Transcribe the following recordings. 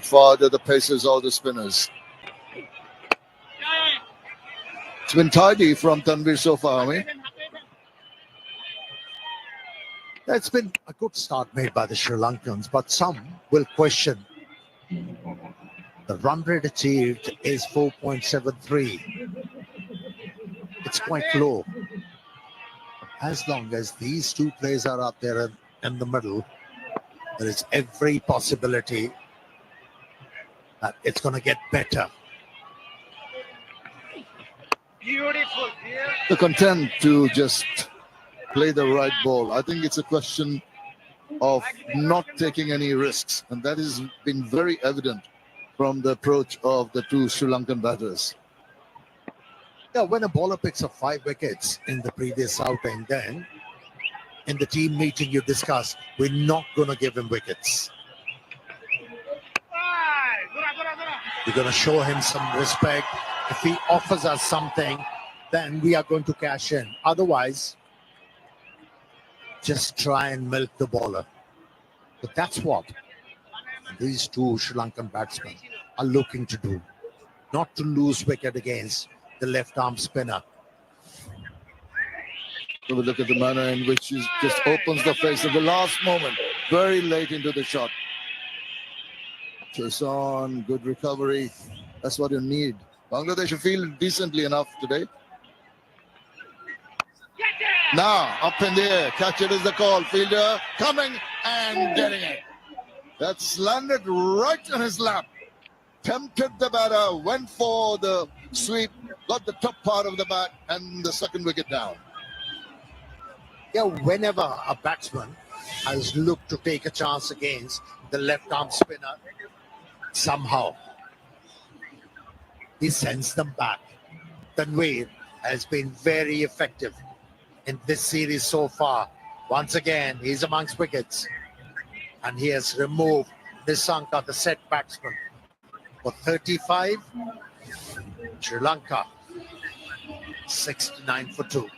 for either the pacers or the spinners. It's been tidy from Tanvir so far, Ami. It's been a good start made by the Sri Lankans, but some will question. The run rate achieved is 4.73. It's quite low. As long as these two players are up there in the middle, there is every possibility that it's going to get better. Beautiful. The content to just play the right ball. I think it's a question of not taking any risks, and that has been very evident from the approach of the two Sri Lankan batters. Yeah, when a bowler picks up 5 wickets in the previous outing, then in the team meeting you discussed, we're not going to give him wickets. We're going to show him some respect. If he offers us something, then we are going to cash in. Otherwise, just try and milk the bowler. But that's what these two Sri Lankan batsmen are looking to do. Not to lose wicket against the left-arm spinner. So we look at the manner in which he just opens the face at the last moment, very late into the shot. Chase on, good recovery. That's what you need. Bangladesh feel decently enough today. Now, up in the air, catch it is the call. Fielder coming and getting it. That's landed right on his lap. Tempted the batter, went for the sweep, got the top part of the bat and the second wicket down. Yeah, whenever a batsman has looked to take a chance against the left-arm spinner, somehow he sends them back. Tanvir has been very effective in this series so far. Once again, he's amongst wickets. And he has removed Nissanka, the set batsman, for 35. Sri Lanka, 69 for 2.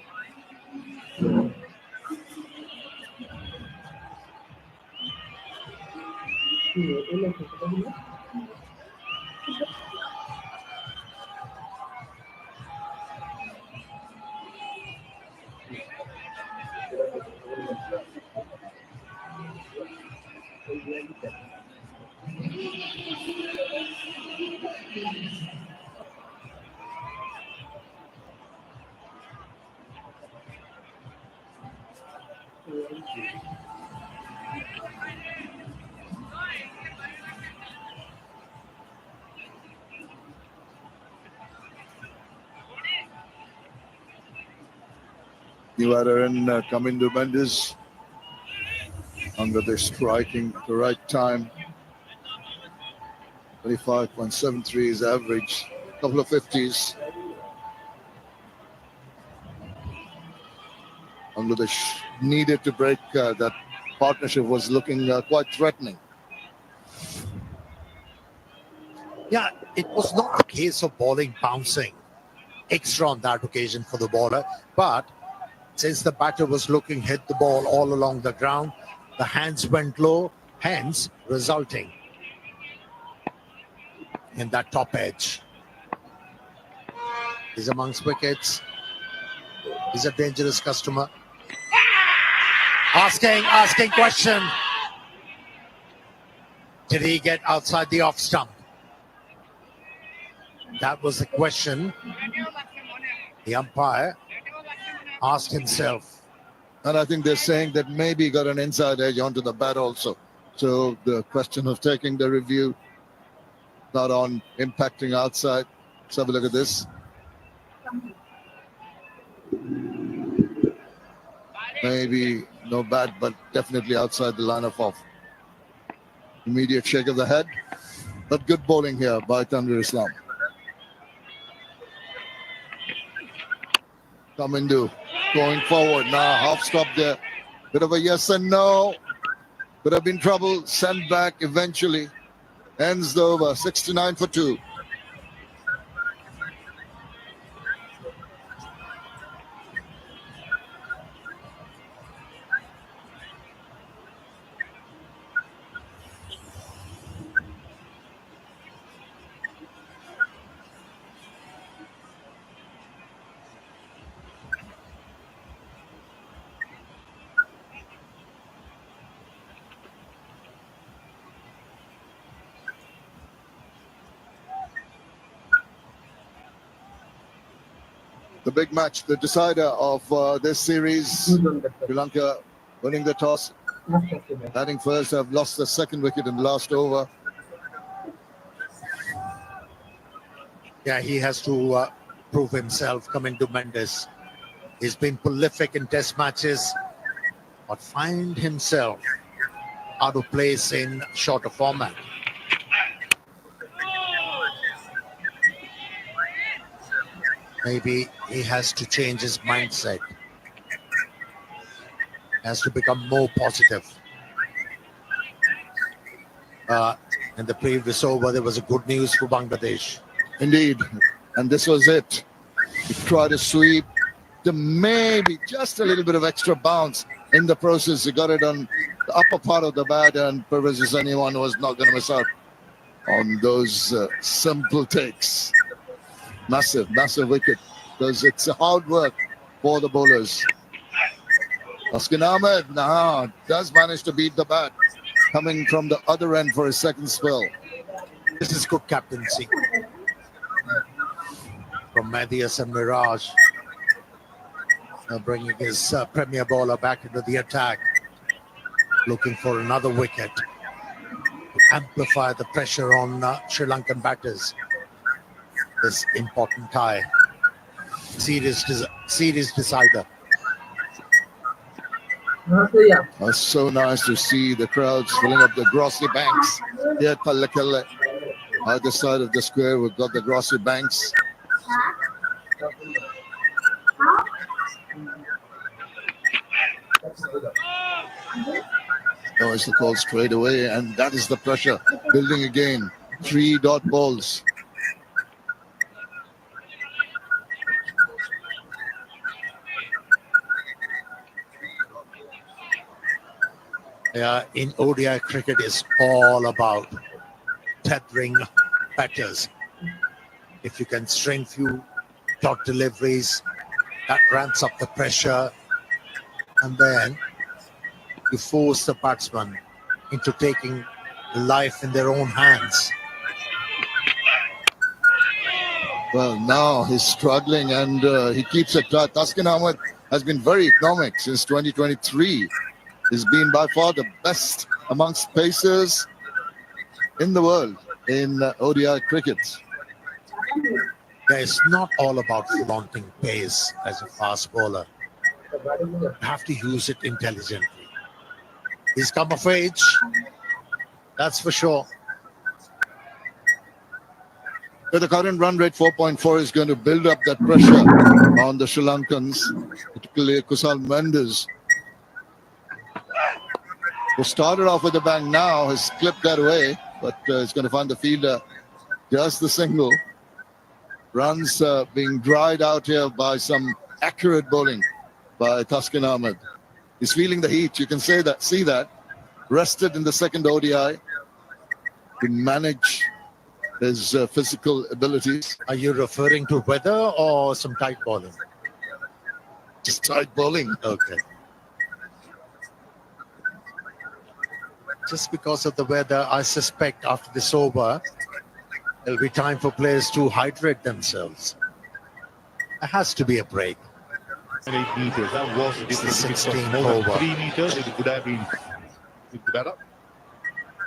New batter in Kamindu Mendes. Bangladesh striking at the right time. 25.73 is average. A couple of 50s. Bangladesh needed to break that partnership, was looking quite threatening. Yeah, it was not a case of bowling bouncing extra on that occasion for the bowler, but since the batter was looking, hit the ball all along the ground, the hands went low, hence resulting in that top edge. He's amongst wickets. He's a dangerous customer. Asking question. Did he get outside the off stump? That was the question the umpire asked himself. And I think they're saying that maybe he got an inside edge onto the bat also. So the question of taking the review, not on impacting outside. Let's have a look at this. Maybe no bat, but definitely outside the line of off. Immediate shake of the head. But good bowling here by Tanvir Islam. Kamindu going forward now, half stop there. Bit of a yes and no. Could have been trouble. Sent back eventually. Ends the over. 69 for 2. The big match, the decider of this series. Sri Lanka winning the toss, batting first, have lost the second wicket in the last over. Yeah, he has to prove himself coming to Mendes. He's been prolific in test matches, but find himself out of place in shorter format. Maybe he has to change his mindset. Has to become more positive. In the previous over, there was a good news for Bangladesh. Indeed, and this was it. He tried to sweep, to maybe just a little bit of extra bounce in the process. He got it on the upper part of the bat, and Pervez Hossain was not going to miss out on those simple takes. Massive wicket, because it's a hard work for the bowlers. Taskin Ahmed now does manage to beat the bat, coming from the other end for his second spell. This is good captaincy from Mathias and Mirage. Bringing his premier bowler back into the attack, looking for another wicket to amplify the pressure on Sri Lankan batters. This important tie, serious decider. It's so nice to see the crowds filling up the Grossi Banks here at Pallekele. Either side of the square, we've got the Grossi Banks. That was the call straight away, and that is the pressure building again. 3 dot balls. In ODI cricket, is all about tethering batters. If you can string few dot deliveries, that ramps up the pressure, and then you force the batsman into taking life in their own hands. Well, now he's struggling, and he keeps it. Taskin Ahmed has been very economic since 2023. He's been by far the best amongst pacers in the world in ODI cricket. Yeah, it's not all about flaunting pace as a fast bowler. You have to use it intelligently. He's come of age, that's for sure. With the current run rate, 4.4 is going to build up that pressure on the Sri Lankans, particularly Kusal Mendes, who started off with a bang, now has clipped that away, but is going to find the fielder just the single. Runs being dried out here by some accurate bowling by Taskin Ahmed. He's feeling the heat. You can see that. Rested in the second ODI to manage his physical abilities. Are you referring to weather or some tight bowling? Just tight bowling. Okay. Just because of the weather, I suspect after this over, it'll be time for players to hydrate themselves. There has to be a break. 8 meters. That was the difference. If it was more than 3 meters, it would have been better.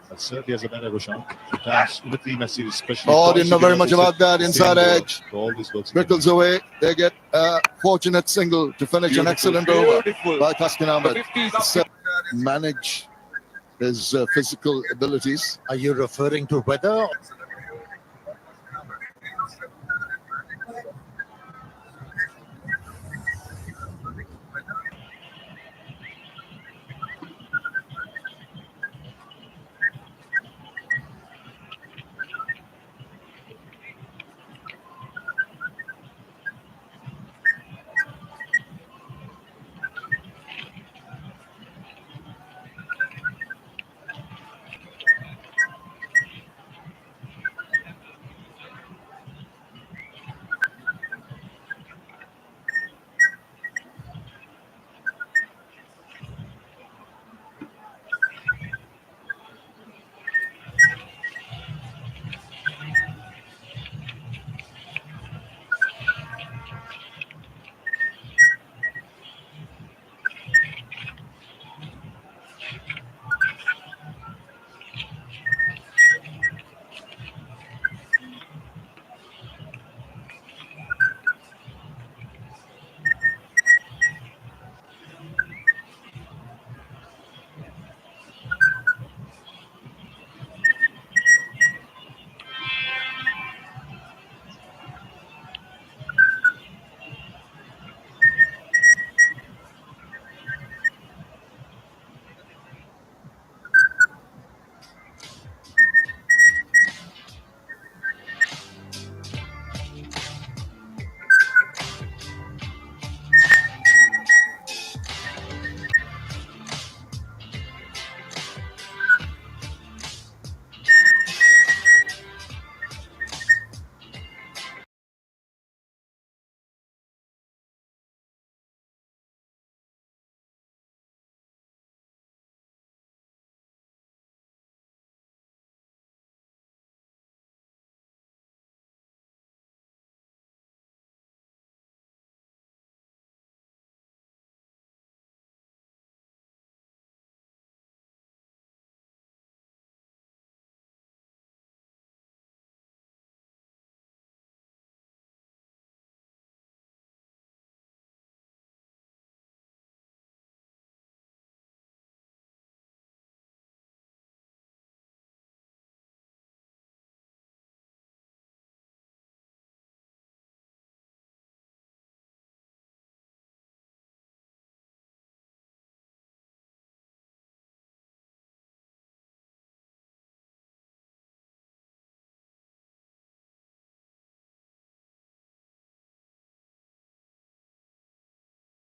But certainly has a better Roshan. That's in the 3 matches, especially. Oh, didn't know very much about that. Inside edge. Trickles away. They get a fortunate single to finish an excellent over by Taskin Ahmed. Manage his physical abilities. Are you referring to weather?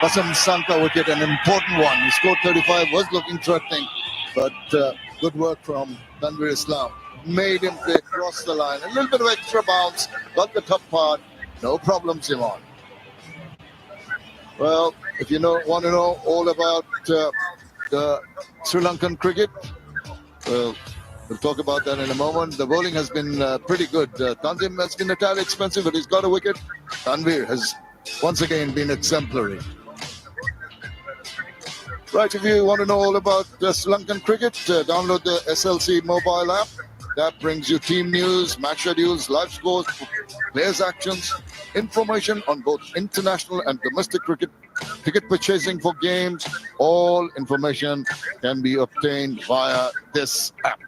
Vasam Sanka wicket, an important one. He scored 35, was looking threatening, but good work from Tanvir Islam. Made him play across the line. A little bit of extra bounce, got the top part. No problem, Simon. Well, if you want to know all about the Sri Lankan cricket, well, we'll talk about that in a moment. The bowling has been pretty good. Tanzim has been a tad expensive, but he's got a wicket. Tanvir has once again been exemplary. Right, if you want to know all about Sri Lankan cricket, download the SLC mobile app. That brings you team news, match schedules, live scores, players' actions, information on both international and domestic cricket, ticket purchasing for games. All information can be obtained via this app.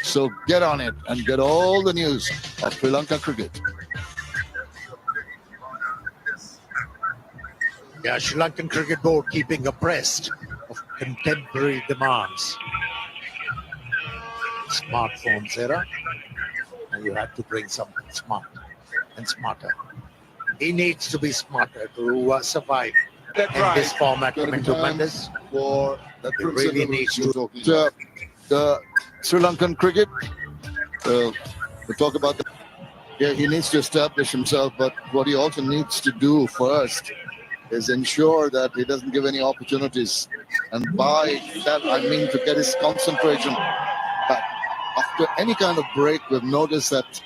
So get on it and get all the news of Sri Lanka cricket. Yeah, Sri Lankan Cricket Board keeping abreast of contemporary demands. Smartphones era, and you have to bring something smart and smarter. He needs to be smarter to survive That's in right. this format. Getting Into time Mendes, for that He really needs to. the Sri Lankan cricket. We'll talk about that. Yeah, he needs to establish himself, but what he also needs to do first is ensure that he doesn't give any opportunities. And by that, I mean to get his concentration back. After any kind of break, we've noticed that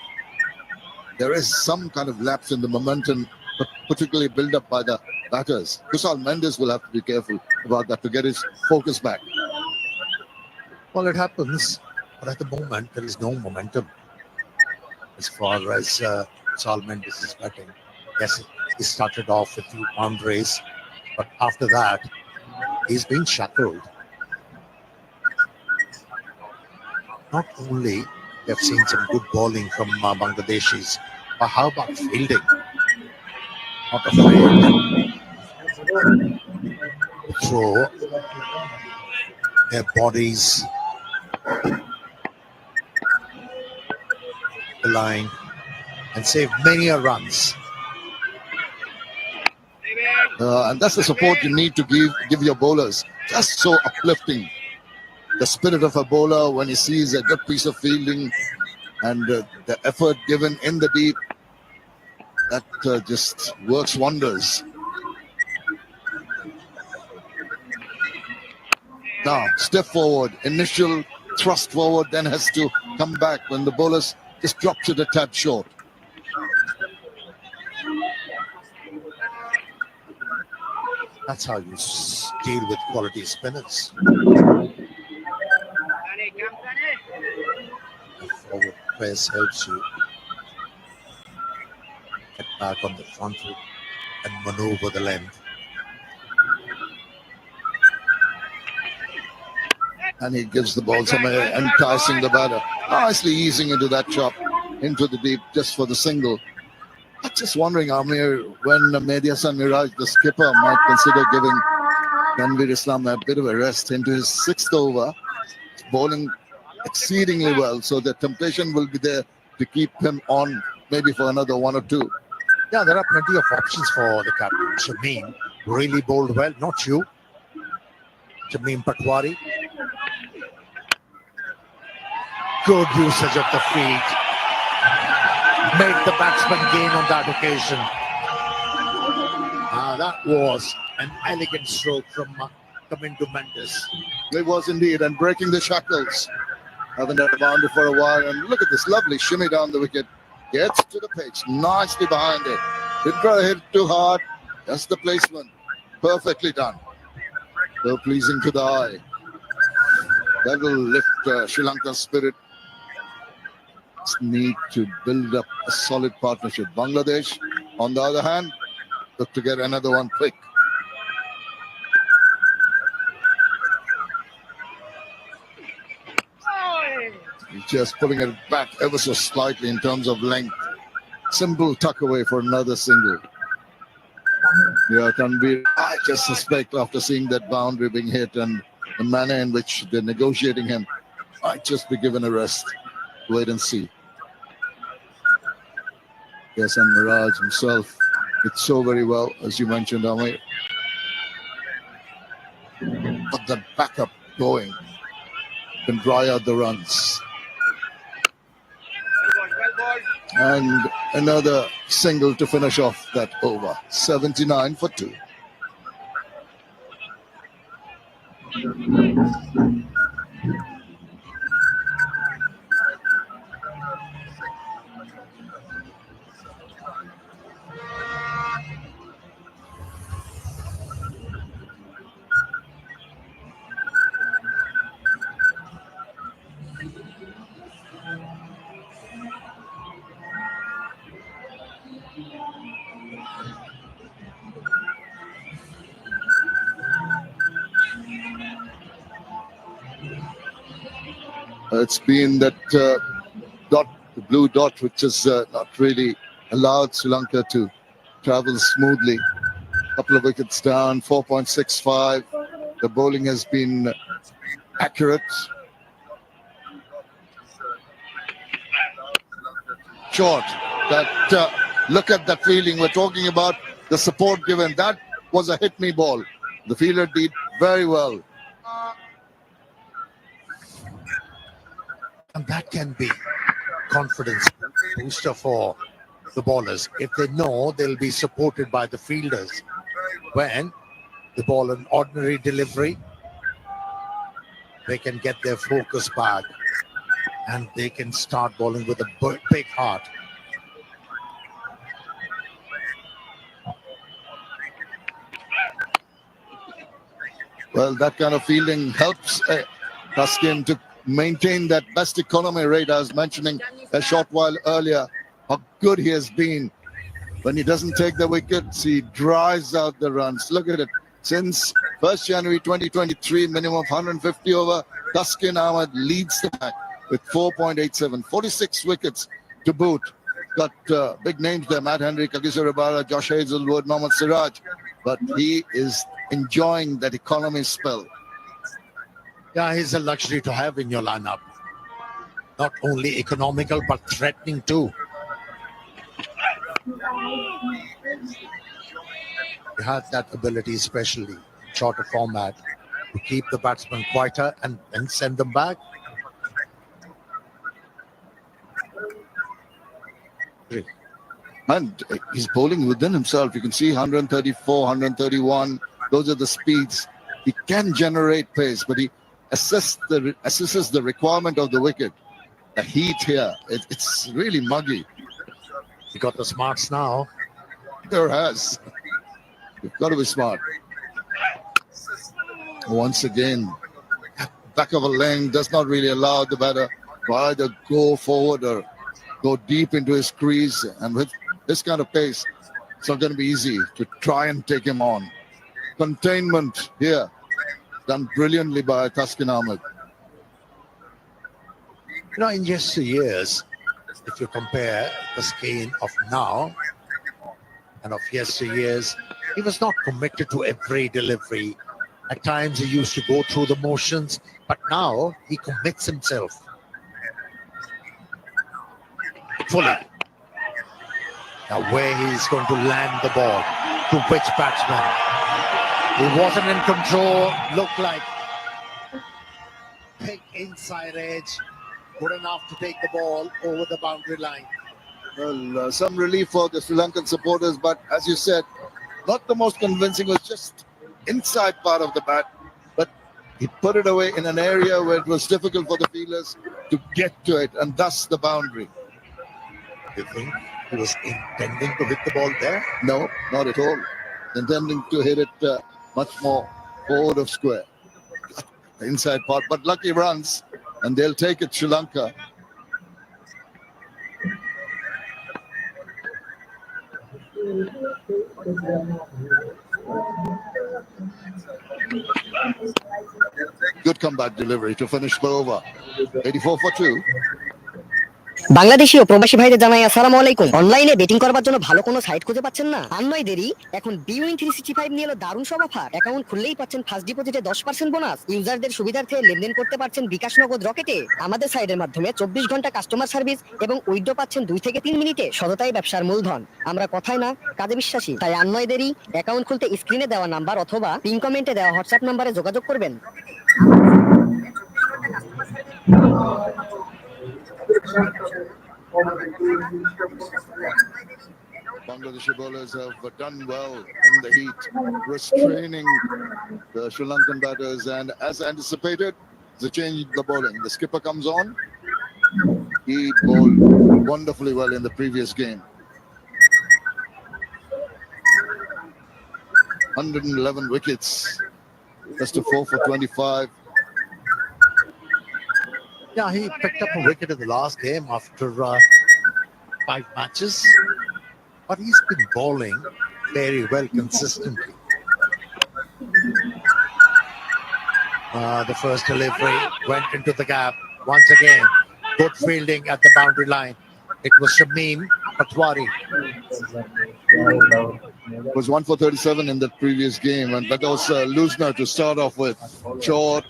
there is some kind of lapse in the momentum, but particularly built up by the batters. Kusal Mendes will have to be careful about that to get his focus back. well, it happens, but at the moment there is no momentum as far as Sal Mendes is batting. Yes, he started off with 2 boundaries, but after that, he's been shackled. Not only we have seen some good bowling from Bangladeshis, but how about fielding? Not afraid to throw their bodies the line and save many a runs. And that's the support you need to give your bowlers. Just so uplifting. The spirit of a bowler when he sees a good piece of fielding and the effort given in the deep, that just works wonders. Now, step forward, initial thrust forward, then has to come back when the bowlers just drops it a tad short. That's how you deal with quality spinners. The forward press helps you get back on the front foot and maneuver the length. And he gives the ball somewhere, enticing the batter. Nicely easing into that chop, into the deep, just for the single. I'm just wondering, Amir, when Mehdi Hasan Miraj, the skipper, might consider giving Tanvir Islam a bit of a rest into his 6th over, bowling exceedingly well. So the temptation will be there to keep him on maybe for another 1 or 2. Yeah, there are plenty of options for the captain. Shamim really bowled well, not you. Shamim Patwari. Good usage of the feet. Made the batsman gain on that occasion. That was an elegant stroke from Kamindu Mendes. It was indeed, and breaking the shackles. Haven't had a boundary for a while, and look at this lovely shimmy down the wicket. Gets to the pitch, nicely behind it. Didn't try to hit too hard, just the placement. Perfectly done. So pleasing to the eye. That will lift Sri Lanka's spirit. Need to build up a solid partnership. Bangladesh, on the other hand, look to get another one quick. Just pulling it back ever so slightly in terms of length. Simple tuck away for another single. Yeah, Tanvir, I just suspect after seeing that boundary being hit and the manner in which they're negotiating him, might just be given a rest. Wait and see. Yes, and Miraj himself did so very well, as you mentioned, Amir. But the backup going can dry out the runs. Well ball. And another single to finish off that over. 79 for 2. It's been that dot, the blue dot, which has not really allowed Sri Lanka to travel smoothly. Couple of wickets down, 4.65. The bowling has been accurate. Short. That look at that fielding. We're talking about the support given. That was a hit me ball. The fielder did very well. And that can be confidence booster for the bowlers. If they know they'll be supported by the fielders when they ball an ordinary delivery, they can get their focus back and they can start bowling with a big heart. Well, that kind of fielding helps Ruskin to maintain that best economy rate. I was mentioning a short while earlier how good he has been. When he doesn't take the wickets, he dries out the runs. Look at it. Since 1st January 2023, minimum of 150 over, Taskin Ahmed leads the pack with 4.87. 46 wickets to boot. Got big names there. Matt Henry, Kagiso Rabada, Josh Hazlewood, Mohammad Siraj. But he is enjoying that economy spell. Yeah, he's a luxury to have in your lineup. Not only economical, but threatening too. He has that ability, especially in shorter format, to keep the batsman quieter and send them back. And he's bowling within himself. You can see 134, 131. Those are the speeds. He can generate pace, but he assesses the requirement of the wicket. The heat here, it's really muggy. He got the smarts now. There has. You've got to be smart. Once again, back of a length does not really allow the batter to either go forward or go deep into his crease. And with this kind of pace, it's not going to be easy to try and take him on. Containment here, done brilliantly by Taskin Ahmed. You know, in yesteryears, if you compare the Skane of now and of yesteryears, he was not committed to every delivery. At times he used to go through the motions, but now he commits himself fully. Now where he's going to land the ball, to which batsman. He wasn't in control, looked like big inside edge, good enough to take the ball over the boundary line. Well, some relief for the Sri Lankan supporters, but as you said, not the most convincing. It was just inside part of the bat, but he put it away in an area where it was difficult for the fielders to get to it, and thus the boundary. You think he was intending to hit the ball there? No, not at all. Intending to hit it much more forward of square. The inside part, but lucky runs, and they'll take it, Sri Lanka. Good comeback delivery to finish the over. 84 for 2. Bangladeshi ও প্রবাসী ভাইদের জানাই আসসালামু আলাইকুম। অনলাইনে betting করবার জন্য ভালো কোনো সাইট খুঁজে পাচ্ছেন না? আর নয় দেরি, এখন বিউইন 365 নিয়ে এলো দারুণ সব অফার। অ্যাকাউন্ট খুললেই পাচ্ছেন ফার্স্ট ডিপোজিটে 10% বোনাস। ইউজারদের সুবিধার্থে লেনদেন করতে পারছেন বিকাশ নগদ রকেটে। আমাদের সাইটের মাধ্যমে 24 ঘন্টা কাস্টমার সার্ভিস এবং উইথড্র পাচ্ছেন 2 থেকে 3 মিনিটে। সততাই ব্যবসার মূলধন। আমরা কথায় না, কাজে বিশ্বাসী। তাই আর নয় দেরি, অ্যাকাউন্ট খুলতে স্ক্রিনে দেওয়া নাম্বার অথবা পিন কমেন্টে দেওয়া হোয়াটসঅ্যাপ নাম্বারে যোগাযোগ করবেন। Bangladeshi bowlers have done well in the heat, restraining the Sri Lankan batters, and as anticipated, the change in the bowling. The skipper comes on. He bowled wonderfully well in the previous game. 111 wickets, just a 4 for 25. Yeah, he picked up a wicket in the last game after 5 matches. But he's been bowling very well consistently. The first delivery went into the gap. Once again, good fielding at the boundary line. It was Shamim Patwari. It was 1 for 37 in the previous game, and that was Lusner to start off with. Short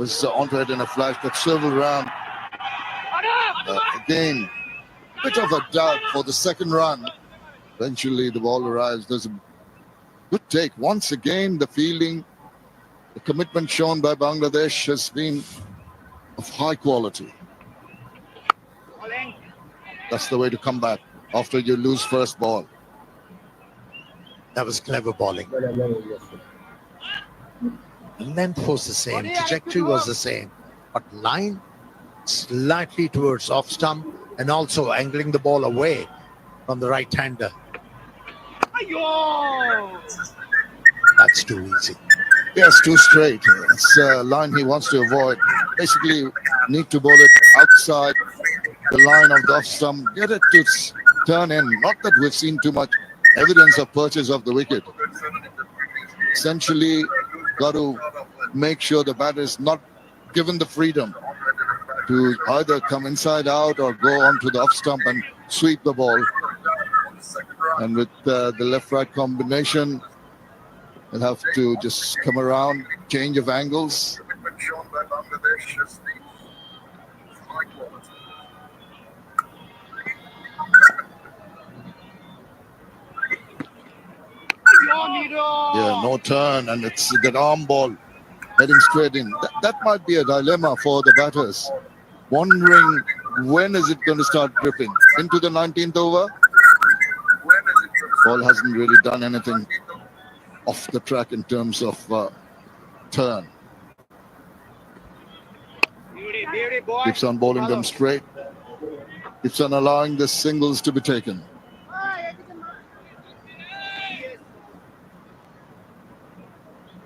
was onto it in a flash, but swivel round. Again, bit of a doubt for the second run. Eventually, the ball arrives. There's a good take. Once again, the fielding, the commitment shown by Bangladesh has been of high quality. That's the way to come back after you lose first ball. That was clever bowling. Length was the same, trajectory was the same, but line slightly towards off stump and also angling the ball away from the right-hander. That's too easy. Yes, too straight. It's a line he wants to avoid. Basically, need to bowl it outside the line of the off stump, get it to turn in. Not that we've seen too much evidence of purchase of the wicket. Essentially, got to make sure the batter is not given the freedom to either come inside out or go onto the off stump and sweep the ball. And with the left-right combination, they'll have to just come around, change of angles. Yeah, no turn, and it's that arm ball heading straight in. That might be a dilemma for the batters, wondering when is it going to start dripping into the 19th over. Ball hasn't really done anything off the track in terms of turn. Keeps on bowling them straight. Keeps on allowing the singles to be taken.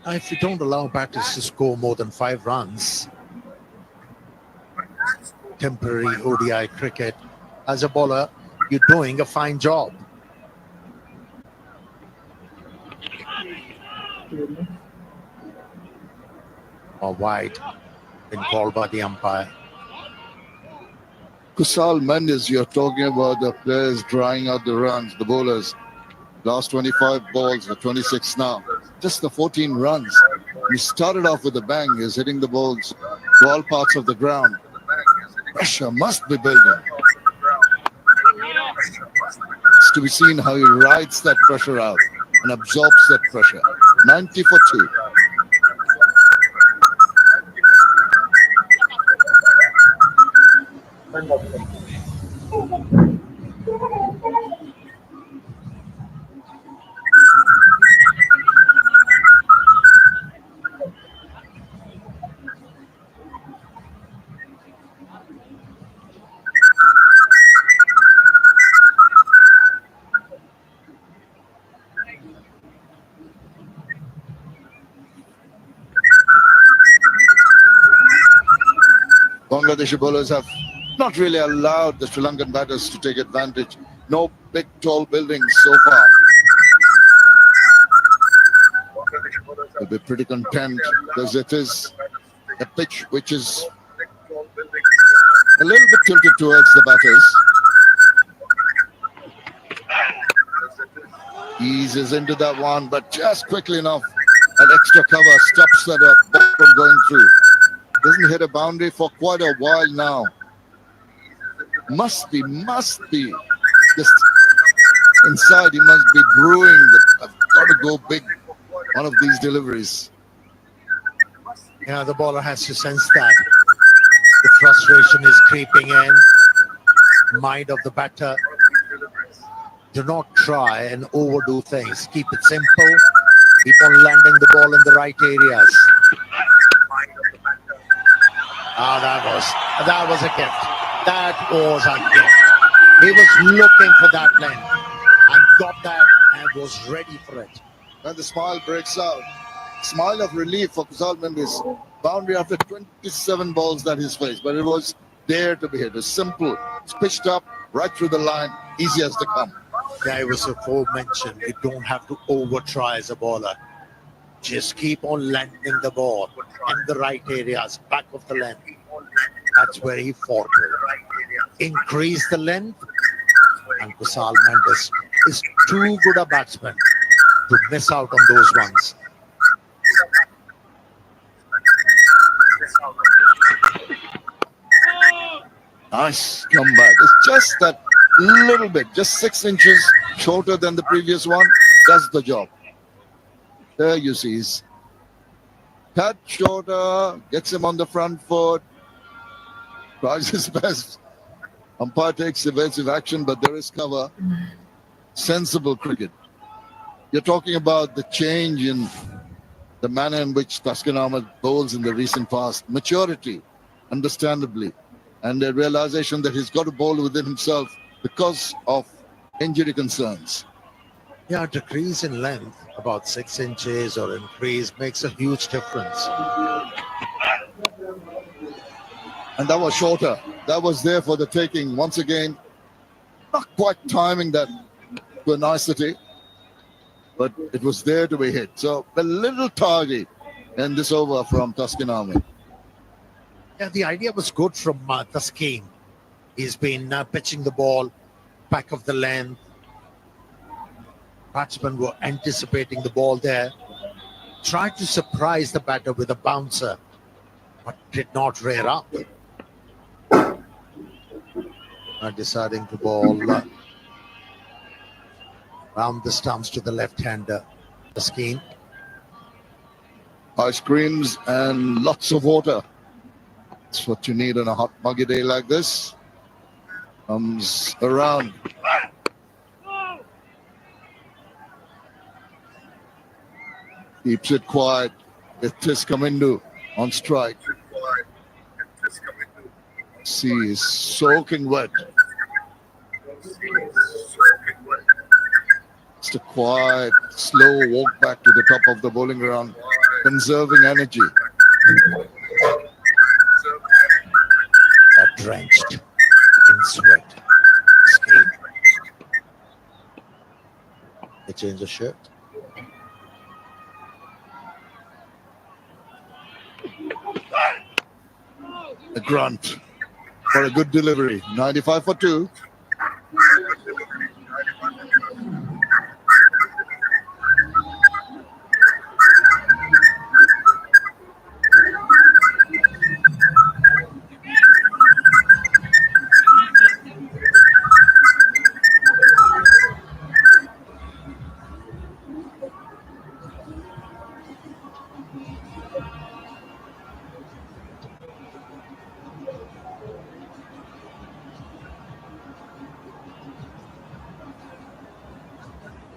If you don't allow batters to score more than 5 runs, temporary ODI cricket, as a bowler, you're doing a fine job. Or wide, been called by the umpire. Kusal Mendes, you're talking about the players drying out the runs, the bowlers. Last 25 balls, the 26 now. Just the 14 runs. He started off with a bang. He's hitting the balls to all parts of the ground. Pressure must be building. It's to be seen how he rides that pressure out and absorbs that pressure. 90 for 2. Bangladeshi bowlers have not really allowed the Sri Lankan batters to take advantage. No big tall buildings so far. They'll be pretty content because it is a pitch which is a little bit tilted towards the batters. Eases into that one, but just quickly enough, that extra cover stops that ball from going through. Doesn't hit a boundary for quite a while now. Must be just inside. He must be brewing that I've got to go big. One of these deliveries. Yeah, the bowler has to sense that. The frustration is creeping in. Mind of the batter. Do not try and overdo things. Keep it simple. Keep on landing the ball in the right areas. That was a gift. That was a gift. He was looking for that length and got that and was ready for it. And the smile breaks out. Smile of relief for Kusal Mendis. Boundary after 27 balls that he's faced, but it was there to be hit. It was simple. It's pitched up right through the line, easy as to come. Yeah, it was aforementioned. You don't have to over try as a bowler. Just keep on landing the ball in the right areas, back of the length. That's where he fought it. Increase the length, and Kusal Mendis is too good a batsman to miss out on those ones. Nice comeback. It's just that little bit, just 6 inches shorter than the previous one. Does the job. There you see he's tad shorter, gets him on the front foot, tries his best. Umpire takes evasive action, but there is cover. Sensible cricket. You're talking about the change in the manner in which Taskin Ahmed bowls in the recent past. Maturity, understandably, and the realization that he's got to bowl within himself because of injury concerns. Yeah, a decrease in length, about 6 inches or increase, makes a huge difference. And that was shorter. That was there for the taking. Once again, not quite timing that to a nicety, but it was there to be hit. So a little tardy in this over from Taskin Ahmed. Yeah, the idea was good from Taskin. He's been pitching the ball back of the length. Batsmen were anticipating the ball there. Tried to surprise the batter with a bouncer, but did not rear up. Deciding to bowl round the stumps to the left-hander, Taskin. Ice creams and lots of water. That's what you need on a hot, muggy day like this. Comes around. Keeps it quiet with Tiskamindu on strike. Sea is soaking wet. Just a quiet, slow walk back to the top of the bowling ground, conserving energy. Drenched in sweat. Taskin. They change the shirt. A grunt for a good delivery. 95 for 2.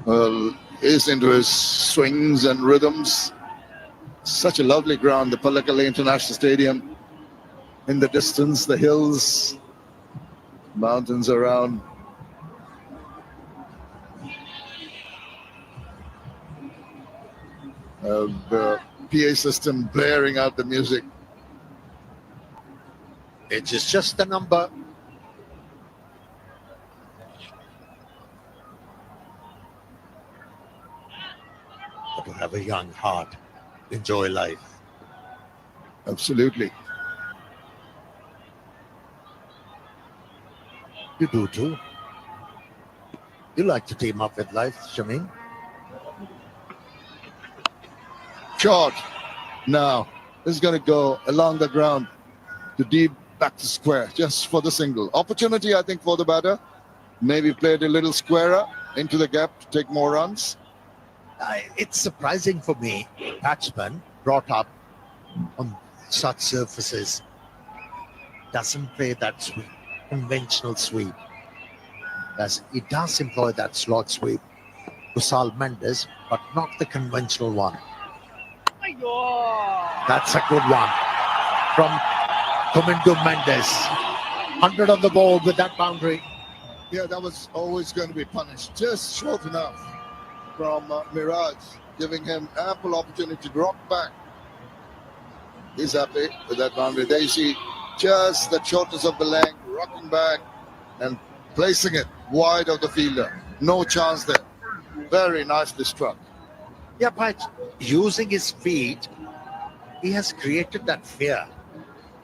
Well, is into his swings and rhythms. Such a lovely ground, the Pallakali International Stadium. In the distance, the hills, mountains around. The PA system blaring out the music. It is just a number. To have a young heart, enjoy life. Absolutely. You do too. You like to team up with life, Shamim. Short. Now, this is going to go along the ground to deep back to square just for the single. Opportunity, I think, for the batter. Maybe played a little squarer into the gap to take more runs. It's surprising for me, batsman brought up on such surfaces doesn't play that sweep, conventional sweep. As he does employ that slot sweep, Kusal Mendes, but not the conventional one. That's a good one from Kumindu Mendes. 100 on the ball with that boundary. Yeah, that was always going to be punished. Just short enough from Miraj, giving him ample opportunity to rock back. He's happy with that boundary. There you see just the shortness of the leg, rocking back and placing it wide of the fielder. No chance there. Very nicely struck. Yeah, but using his feet, he has created that fear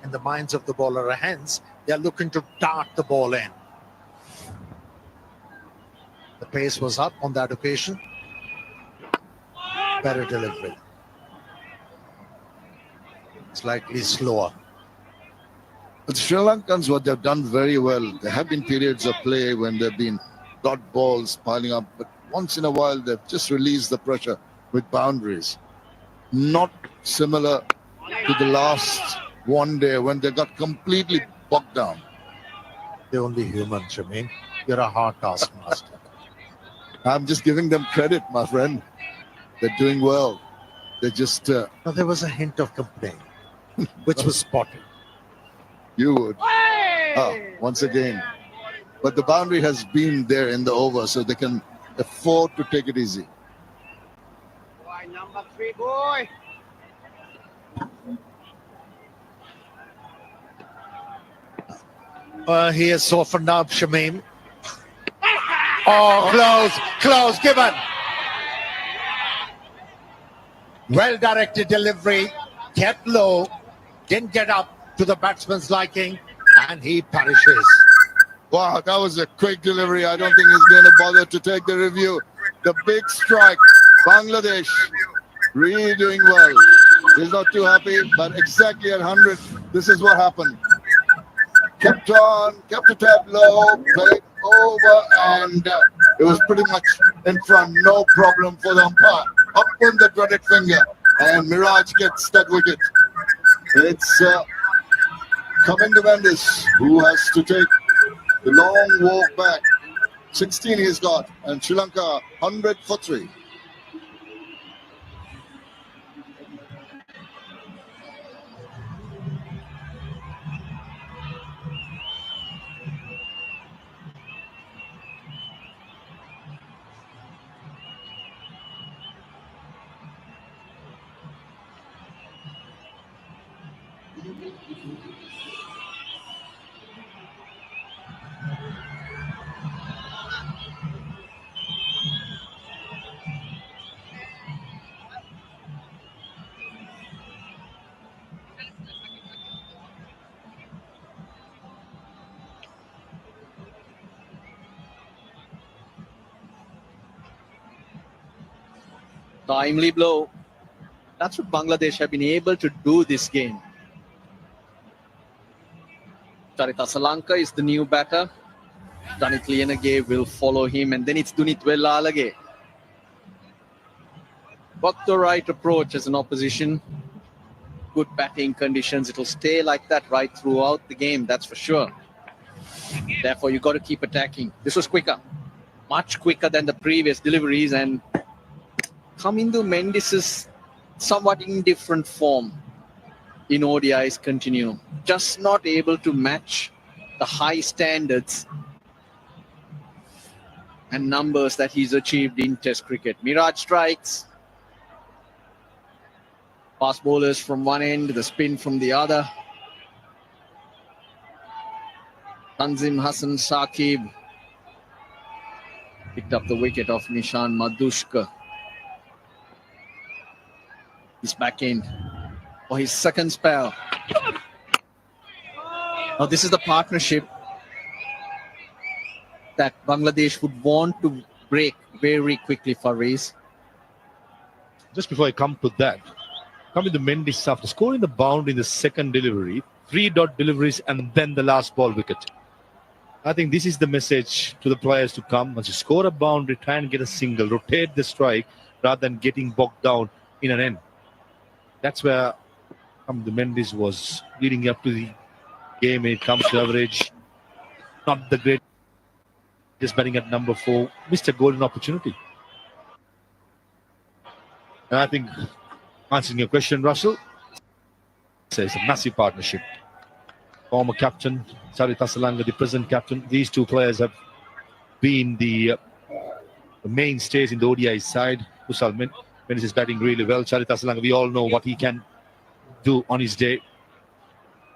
in the minds of the bowler. Hence, they're looking to dart the ball in. The pace was up on that occasion. Better delivery. Slightly slower. But the Sri Lankans, what they've done very well, there have been periods of play when they've been dot balls piling up, but once in a while they've just released the pressure with boundaries. Not similar to the last one day when they got completely bogged down. They're only human, Shamim. You're a hard taskmaster. I'm just giving them credit, my friend. They're doing well. They just, Now, there was a hint of complaint, which was spotted. you would. Once again. But the boundary has been there in the over, so they can afford to take it easy. Boy, number 3, boy. He has softened up, Shamim. Oh, close, given. Well-directed delivery, kept low, didn't get up to the batsman's liking, and he perishes. Wow, that was a quick delivery. I don't think he's going to bother to take the review. The big strike. Bangladesh really doing well. He's not too happy, but exactly at 100, this is what happened. Kept on, kept it at low, played over, and it was pretty much in front. No problem for the umpire. Up with the dreaded finger, and Miraj gets that wicket. It's Kumindu Mendes who has to take the long walk back. 16 he's got, and Sri Lanka 100 for 3. Timely blow. That's what Bangladesh have been able to do this game. Charita Salanka is the new batter. Danit Lienage will follow him, and then it's Dunit Wellalage. Got the right approach as an opposition. Good batting conditions. It'll stay like that right throughout the game, that's for sure. Therefore, you got to keep attacking. This was quicker. Much quicker than the previous deliveries, and Kumindu Mendes' somewhat indifferent form in ODIs continue. Just not able to match the high standards and numbers that he's achieved in Test cricket. Miraj strikes. Fast bowlers from one end, the spin from the other. Tanzim Hassan Saqib picked up the wicket of Nishan Madushka. He's back in for his second spell. Now this is the partnership that Bangladesh would want to break very quickly for Rees. Just before I come to that, coming to Mendes after scoring the bound in the second delivery, 3-dot deliveries, and then the last ball wicket. I think this is the message to the players to come. Once you score a boundary, try and get a single, rotate the strike rather than getting bogged down in an end. That's where the Mendes was leading up to the game when it comes to average. Not the great. Just batting at number 4, missed a golden opportunity. And I think, answering your question, Russell, it's a massive partnership. Former captain, Charith Asalanga, the present captain, these two players have been the mainstays in the ODI side. Kusal Mendes is batting really well. Charith Asalanga, we all know what he can do on his day.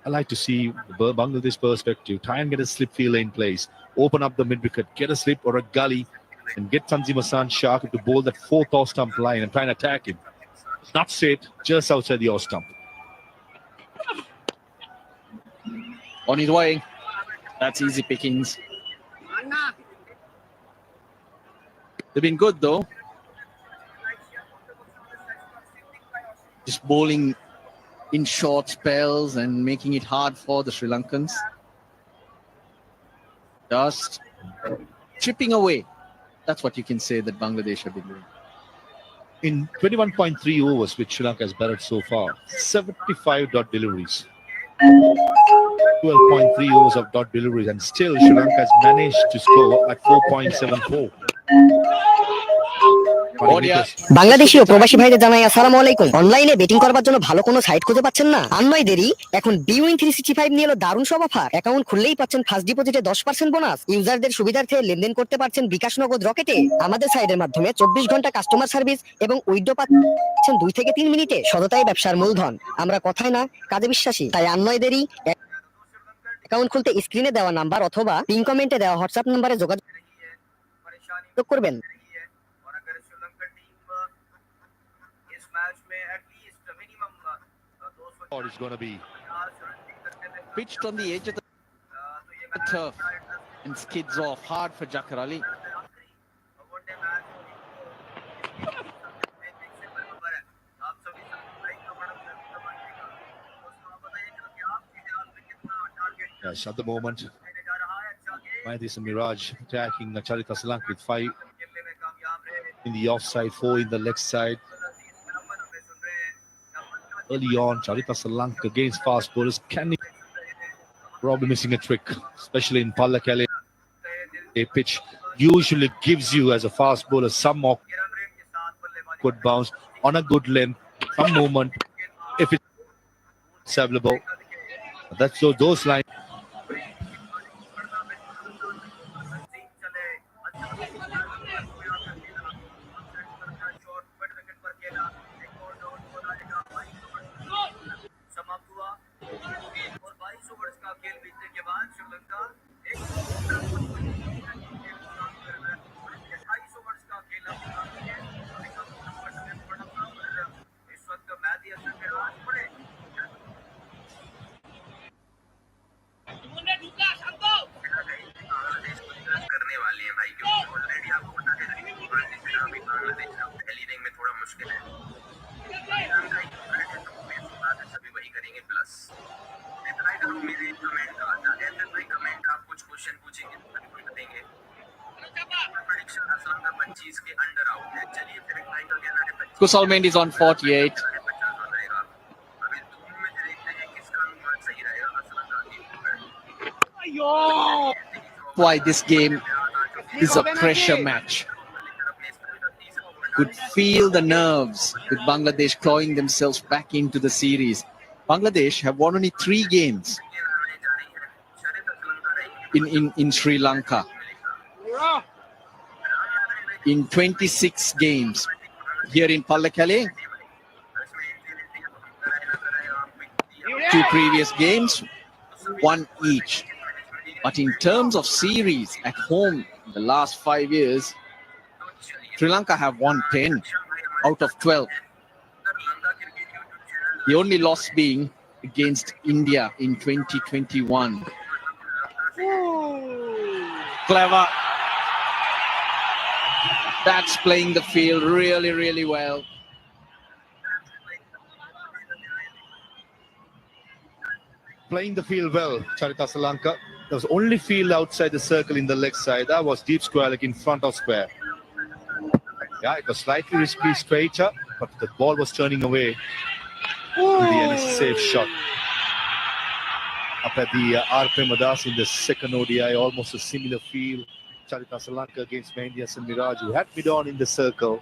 I like to see the Bangladesh perspective. Try and get a slip fielder in place. Open up the mid-wicket, get a slip or a gully, and get Tanzim Hassan Shark to bowl that 4th off stump line and try and attack him. Not straight, just outside the off stump. On his way. That's easy pickings. They've been good though. Just bowling in short spells and making it hard for the Sri Lankans. Just chipping away. That's what you can say that Bangladesh have been doing. In 21.3 overs which Sri Lanka has batted so far, 75 dot deliveries. 12.3 overs of dot deliveries, and still Sri Lanka has managed to score at 4.74. বাংলাদেশীয় প্রবাসী ভাইদের জানাই আসসালামু আলাইকুম। অনলাইনে betting করবার জন্য ভালো কোনো সাইট খুঁজে পাচ্ছেন না? আর নয় দেরি, এখন বিউইন 365 নিয়ে এলো দারুণ সব অফার। অ্যাকাউন্ট খুললেই পাচ্ছেন ফার্স্ট ডিপোজিটে 10% বোনাস। ইউজারদের সুবিধার্থে লেনদেন করতে পারছেন বিকাশ নগদ রকেটে। আমাদের সাইটের মাধ্যমে 24 ঘন্টা কাস্টমার সার্ভিস এবং উইথড্র পাচ্ছেন 2 থেকে 3 মিনিটে। সততাই ব্যবসার মূলধন। আমরা কথায় না কাজে বিশ্বাসী, তাই আর নয় দেরি, অ্যাকাউন্ট খুলতে স্ক্রিনে দেওয়া নাম্বার অথবা পিন কমেন্টে দেওয়া হোয়াটসঅ্যাপ নম্বরে যোগাযোগ করবেন। Or it's going to be Pitched on the edge of the turf and skids off hard for Jakar Ali. yes, at the moment. Mahendra Singh Miraj attacking Charith Asalanga with 5 in the offside, 4 in the leg side. Early on, Charith Asalanga against fast bowlers. Can he probably missing a trick, especially in Pallakele? A pitch usually gives you as a fast bowler some awkward bounce on a good length, some movement. If it's available, that's those lines. Kusal Mendes on 48. Why this game is a pressure match. Could feel the nerves with Bangladesh clawing themselves back into the series. Bangladesh have won only 3 games in Sri Lanka. In 26 games here in Pallakele. 2 previous games, 1 each. But in terms of series at home in the last 5 years, Sri Lanka have won 10 out of 12. The only loss being against India in 2021. Clever. That's playing the field really, really well. Playing the field well, Charita Salanka. There was only field outside the circle in the leg side. That was deep square, like in front of square. Yeah, it was slightly risky straighter, but the ball was turning away. In the end, it's a safe shot. Up at the R. Premadas in the second ODI, almost a similar feel. Charita Salanka against Mehendie Hasan Miraj, who had mid-on in the circle.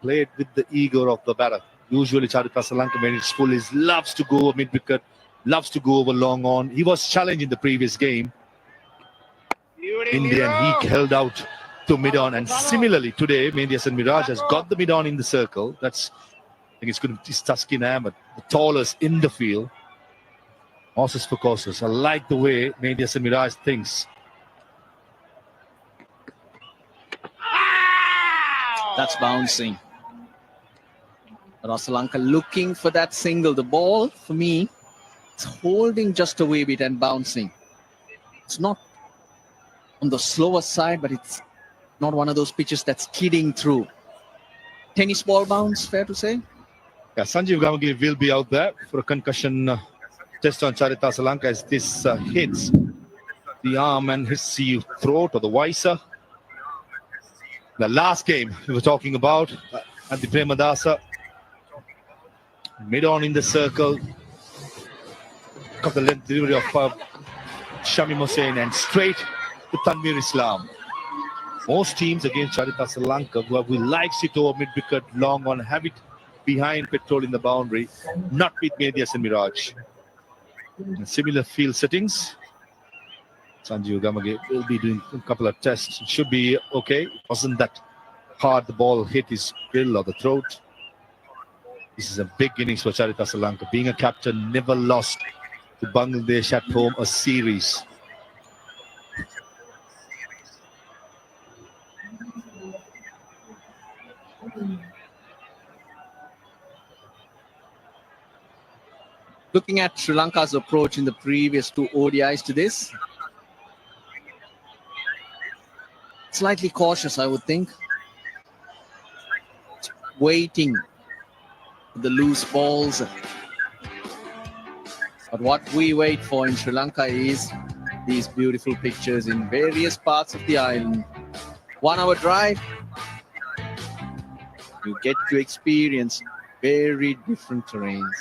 Played with the ego of the batter. Usually Charita Salanka, when it's full, loves to go over mid-wicket, loves to go over long on. He was challenged in the previous game. In the end, he held out to mid-on. And similarly, today, Mehendie Hasan Miraj has got the mid-on in the circle. That's, I think it's going to be Taskin Ahmed, the tallest in the field. Horses for courses. I like the way Mehendie Hasan Miraj thinks. That's bouncing. Salanka looking for that single. The ball, for me, it's holding just a wee bit and bouncing. It's not on the slower side, but it's not one of those pitches that's skidding through. Tennis ball bounce, fair to say? Yeah, Sanjeev Gamage will be out there for a concussion test on Charita Salanka as this hits the arm and hits the throat or the visor. The last game we were talking about at the Premadasa, mid-on in the circle, got the length delivery of Shamim Hussain and straight to Tanveer Islam. Most teams against Charita Salanka who likes it over mid-wicket, long on, have it behind Petrol in the boundary, not with Mehendie Hasan Miraj. And similar field settings. Sanjeev Gamage will be doing a couple of tests. It should be okay. It wasn't that hard. The ball hit his bill or the throat. This is a big innings for Charita Salanka. Being a captain, never lost to Bangladesh at home a series. Looking at Sri Lanka's approach in the previous two ODIs to this, slightly cautious, I would think. Waiting for the loose balls. But what we wait for in Sri Lanka is these beautiful pictures in various parts of the island. 1 hour drive, you get to experience very different terrains.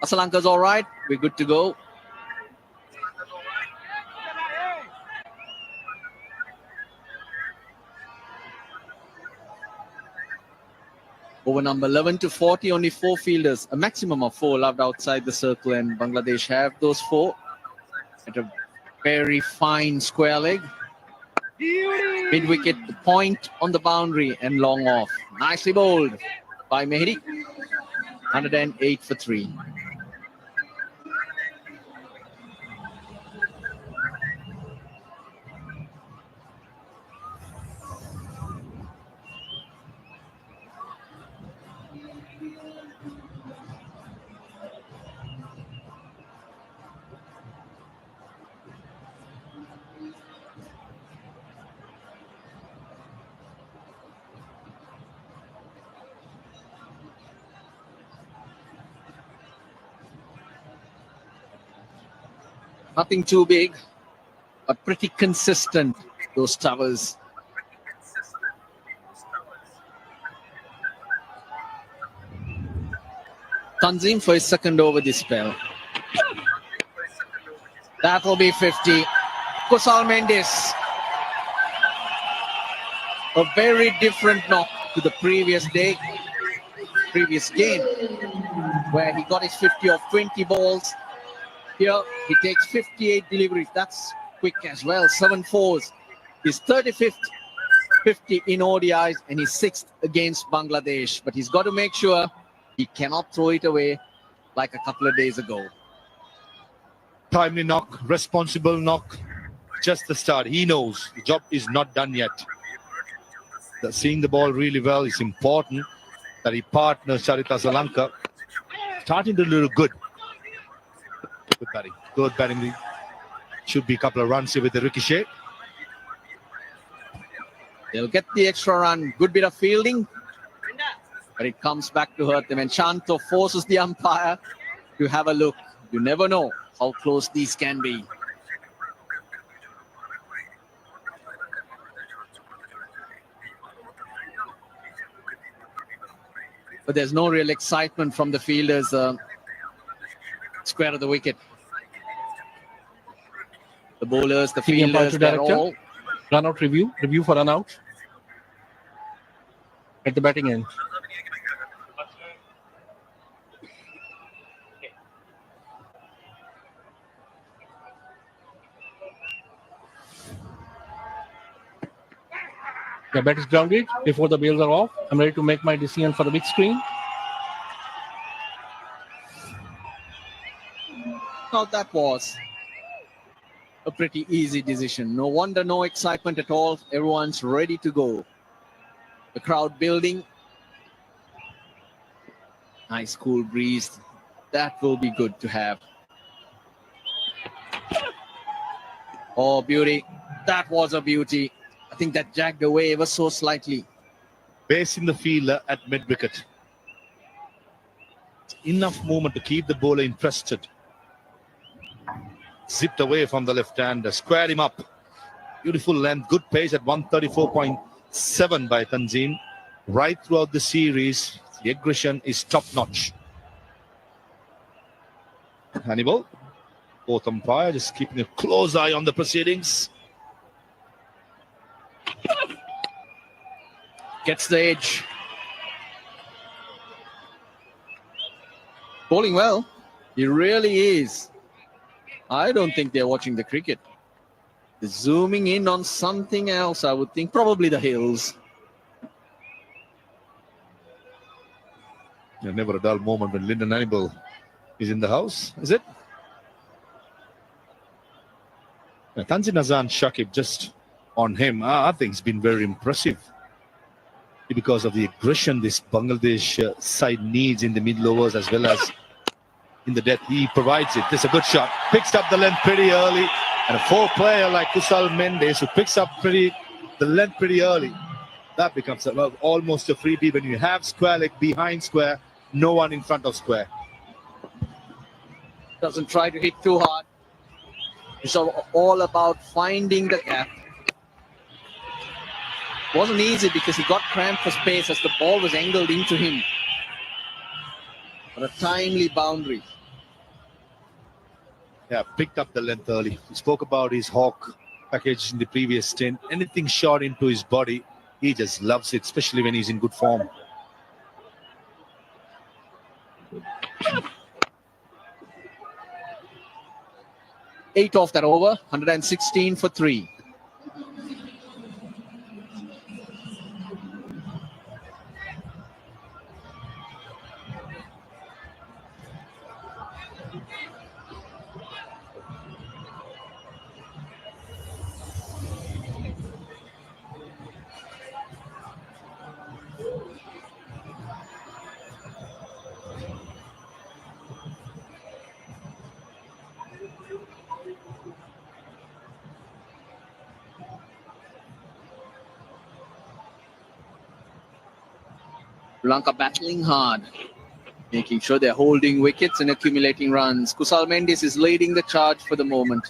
Salanka's all right. We're good to go. Over number 11 to 40, only 4 fielders, a maximum of 4 loved outside the circle, and Bangladesh have those 4 at a very fine square leg. Mid-wicket, the point on the boundary and long off. Nicely bowled by Mehendie. 108 for 3. Nothing too big, but pretty consistent, those towers. Tanzim for his second over this spell. That'll be 50. Kusal Mendis. A very different knock to the previous day, previous game, where he got his 50 off 20 balls. Here, he takes 58 deliveries. That's quick as well. 7 fours. His 35th 50 in ODIs and his 6th against Bangladesh. But he's got to make sure he cannot throw it away like a couple of days ago. Timely knock, responsible knock. Just the start. He knows the job is not done yet. Seeing the ball really well is important. That he partners Charita Salanka. Starting to look good. Good batting. Good batting. Should be a couple of runs here with the ricochet. They'll get the extra run. Good bit of fielding. But it comes back to hurt them. And Shanto forces the umpire to have a look. You never know how close these can be. But there's no real excitement from the fielders square of the wicket. The bowlers, the Senior fielders, Umpire they're Director. all... Run out review for run out at the batting end. The bat is grounded before the bails are off. I'm ready to make my decision for the big screen. Now that was a pretty easy decision. No wonder, no excitement at all. Everyone's ready to go. The crowd building. Nice cool breeze. That will be good to have. Oh, beauty. That was a beauty. I think that jagged away ever so slightly. Base in the fielder at mid-wicket. Enough movement to keep the bowler interested. Zipped away from the left-hander, squared him up. Beautiful length, good pace at 134.7 by Tanzim. Right throughout the series, the aggression is top-notch. Hannibal, fourth umpire, just keeping a close eye on the proceedings. Gets the edge. Bowling well. He really is. I don't think they're watching the cricket. They're zooming in on something else, I would think. Probably the hills. Yeah, never a dull moment when Lyndon Hannibal is in the house, is it? Yeah, Tanzim Azan Shakib just on him. I think it's been very impressive because of the aggression this Bangladesh side needs in the middle overs as well as in the death. He provides it. This is a good shot. Picks up the length pretty early. And a four-player like Kusal Mendes who picks up the length pretty early. That becomes almost a freebie when you have square leg behind square, no one in front of square. Doesn't try to hit too hard. It's all about finding the gap. Wasn't easy because he got cramped for space as the ball was angled into him. But a timely boundary. Yeah, picked up the length early. We spoke about his hawk package in the previous stint. Anything shot into his body, he just loves it, especially when he's in good form. Eight off that over, 116 for 3. Sri Lanka battling hard, making sure they're holding wickets and accumulating runs. Kusal Mendes is leading the charge for the moment,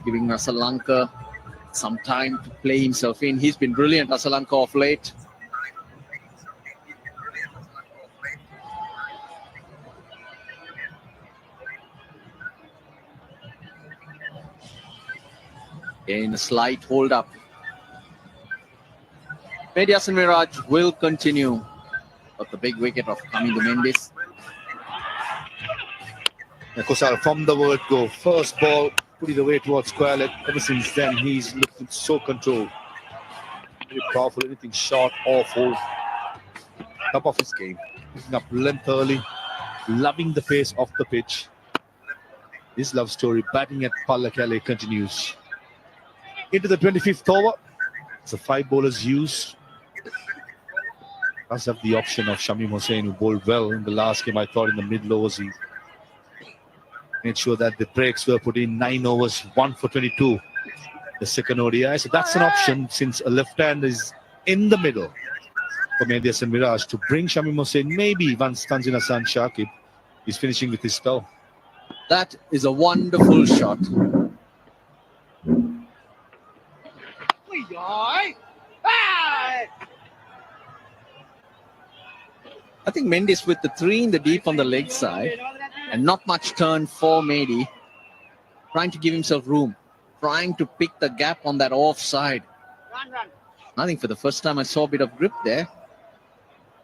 giving Asalanka some time to play himself in. He's been brilliant, Asalanka, of late. In a slight hold up. Mediasan Miraj will continue at the big wicket of Kamindo Mendes. Kusal from the word go. First ball, putting the way towards square leg. Ever since then, he's looking so controlled. Very powerful, anything short or full. Top of his game. Picking up length early. Loving the pace of the pitch. His love story, batting at Pallakele, continues. Into the 25th over. It's a 5 bowlers used. Does have the option of Shamim Hussain, who bowled well in the last game. I thought in the middle overs he made sure that the breaks were put in. 9 overs, 1 for 22. the second ODI. So that's an option since a left hand is in the middle for Mehdi Hasan Miraj to bring Shamim Hussain maybe once Tanzil Hassan Shakib is finishing with his spell. That is a wonderful shot. I think Mendes with the 3 in the deep on the leg side and not much turn for Mehdi, trying to give himself room, trying to pick the gap on that offside. I think for the first time I saw a bit of grip there.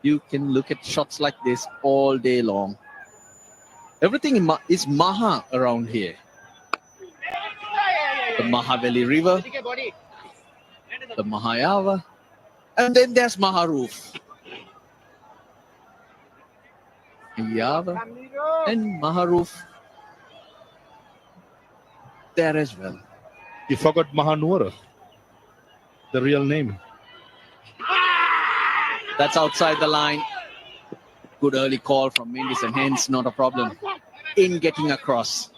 You can look at shots like this all day long. Everything is Maha around here. The Mahaveli River, the Mahayava, and then there's Maharoof. Yava and Maharoof there as well. You forgot Mahanura, the real name. That's outside the line. Good early call from Mendes and hence not a problem in getting across.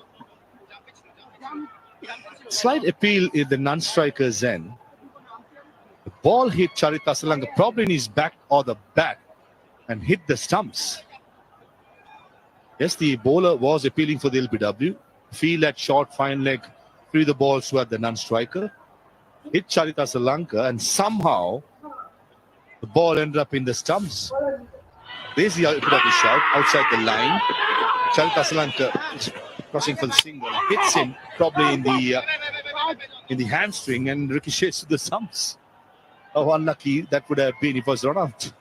Slight appeal in the non-striker's end. The ball hit Charith Asalanga probably in his back or the bat and hit the stumps. Yes, the bowler was appealing for the LBW. Feel at short, fine leg, free the balls to the non-striker. Hit Charith Asalanga and somehow the ball ended up in the stumps. There's the LBW shot outside the line. Charith Asalanga is crossing for the single. Hits him probably in the hamstring and ricochets to the stumps. How unlucky that would have been if it was run out.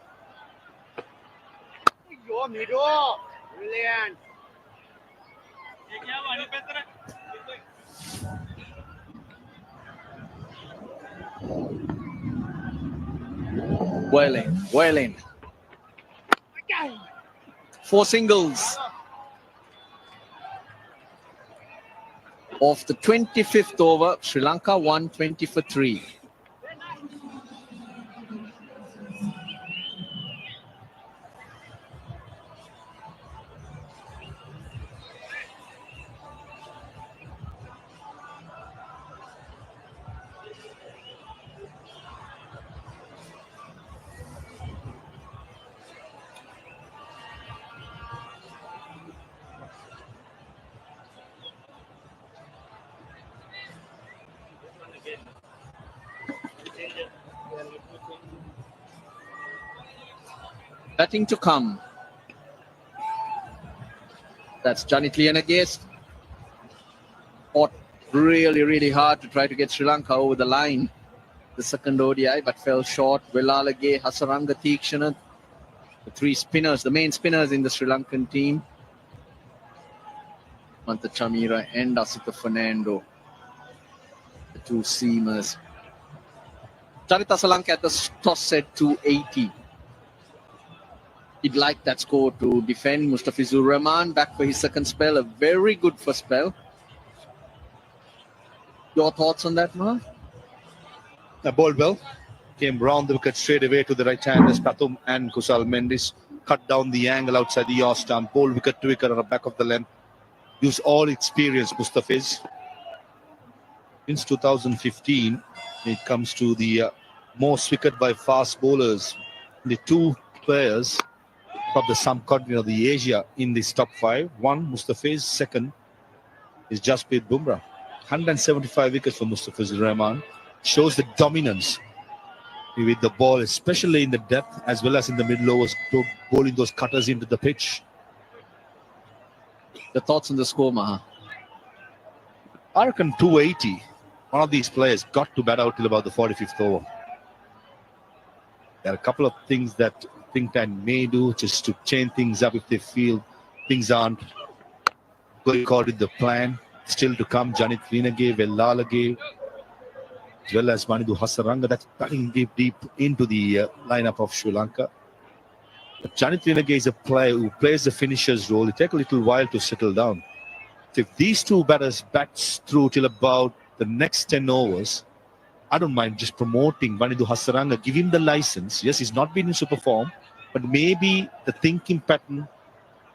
Brilliant. Well in. 4 singles. Of the 25th over, Sri Lanka won 20 for 3. Batting to come. That's Janit Liyanage. Fought really hard to try to get Sri Lanka over the line. The second ODI, but fell short. Velalage, Hasaranga Theekshana, the 3 spinners, the main spinners in the Sri Lankan team. Mantha Chamira and Asitha Fernando, the 2 seamers. Charith Asalanga at the toss set 280. He'd like that score to defend. Mustafizur Rahman back for his second spell. A very good first spell. Your thoughts on that, Maha? Bowled well. Came round the wicket straight away to the right-handers. Pathum and Kusal Mendes cut down the angle outside the yaw stump. Bowled wicket to wicket on the back of the length. Use all experience, Mustafiz. Since 2015, when it comes to the most wicket by fast bowlers, the 2 players from the subcontinent of the Asia in this top 5. 1, Mustafiz. Second is Jasprit Bumrah. 175 wickets for Mustafizur Rahman. Shows the dominance with the ball, especially in the depth as well as in the middle overs, bowling those cutters into the pitch. The thoughts on the score, Maha? I reckon 280. One of these players got to bat out till about the 45th over. There are a couple of things that think Tank may do just to change things up if they feel things aren't going according to the plan. Still to come, Janit Liyanage, Velalage, as well as Wanindu Hasaranga. That's batting deep into the lineup of Sri Lanka. But Janit Liyanage is a player who plays the finisher's role. It takes a little while to settle down. So if these 2 batters bats through till about the next 10 overs, I don't mind just promoting Wanindu Hasaranga, give him the license. Yes, he's not been in super form, but maybe the thinking pattern,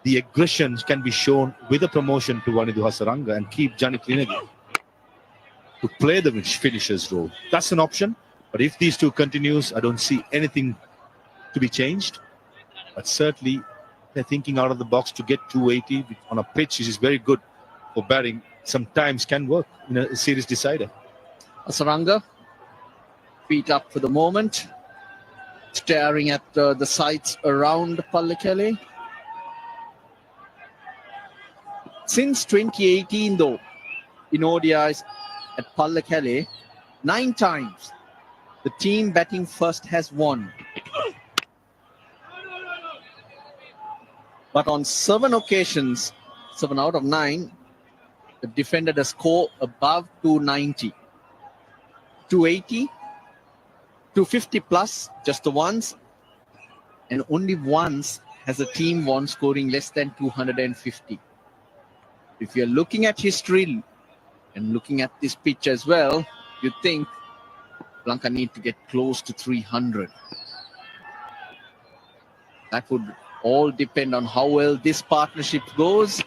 the aggression can be shown with a promotion to Wanindu Hasaranga and keep Janit Liyanage to play the finisher's role. That's an option. But if these two continues, I don't see anything to be changed. But certainly, they're thinking out of the box to get 280 on a pitch, which is very good for batting. Sometimes can work in a series decider. Hasaranga, feet up for the moment, staring at the sights around Pallekele. Since 2018, though, in ODIs at Pallekele, 9 times the team batting first has won. But on 7 occasions, 7 out of 9, the defender has scored above 290. 280, 250 plus, just the once, and only once has a team won scoring less than 250. If you're looking at history and looking at this pitch as well, you think Lanka need to get close to 300. That would all depend on how well this partnership goes.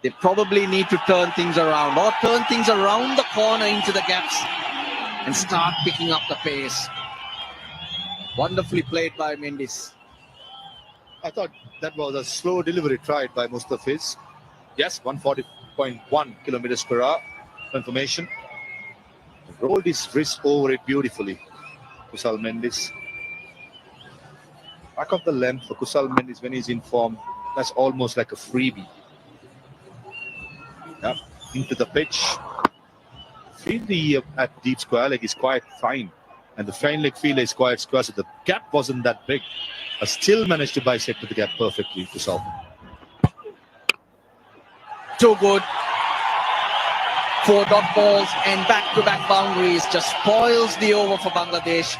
They probably need to turn things around or turn things around the corner into the gaps and start picking up the pace. Wonderfully played by Mendes. I thought that was a slow delivery tried by Mustafiz. Yes, 140.1 kilometers per hour. Confirmation. Rolled his wrist over it beautifully. Kusal Mendes. Back of the length for Kusal Mendes when he's in form. That's almost like a freebie. Yep, into the pitch. Field at deep square leg is quite fine. And the fine leg fielder is quite square, so the gap wasn't that big. But still managed to bisect the gap perfectly, Kusal. Too good. 4 dot balls and back-to-back boundaries just spoils the over for Bangladesh.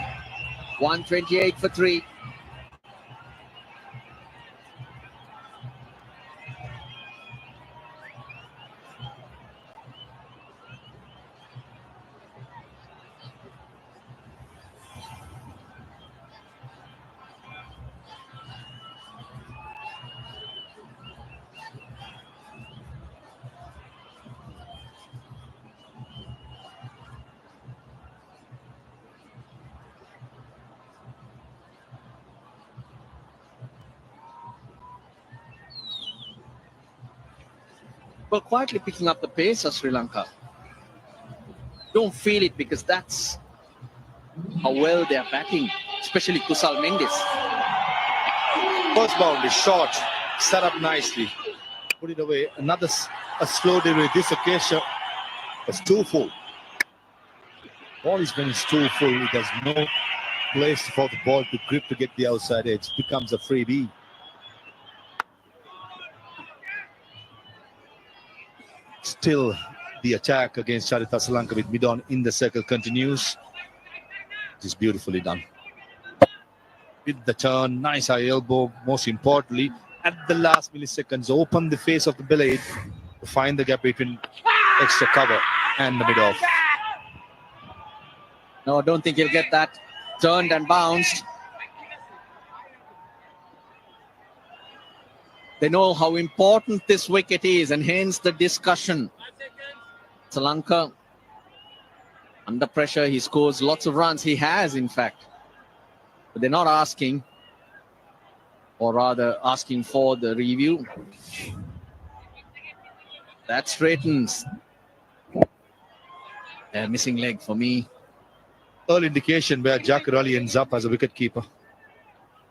128 for 3. Well, quietly picking up the pace of Sri Lanka. Don't feel it because that's how well they're batting, especially Kusal Mendes. First boundary, short, set up nicely. Put it away. Another a slow delivery. This occasion was too full. Ball is when it's too full. It has no place for the ball to grip to get the outside edge. It becomes a freebie. Still, the attack against Charith Asalanka with mid-on in the circle continues. It is beautifully done. With the turn, nice high elbow. Most importantly, at the last milliseconds, open the face of the blade to find the gap between extra cover and the mid-off. No, I don't think he'll get that. Turned and bounced. They know how important this wicket is, and hence the discussion. Sri Lanka, under pressure, he scores lots of runs. He has, in fact. But they're not asking, or rather asking for the review. That straightens. A missing leg for me. Early indication where Jakar Ali ends up as a wicketkeeper.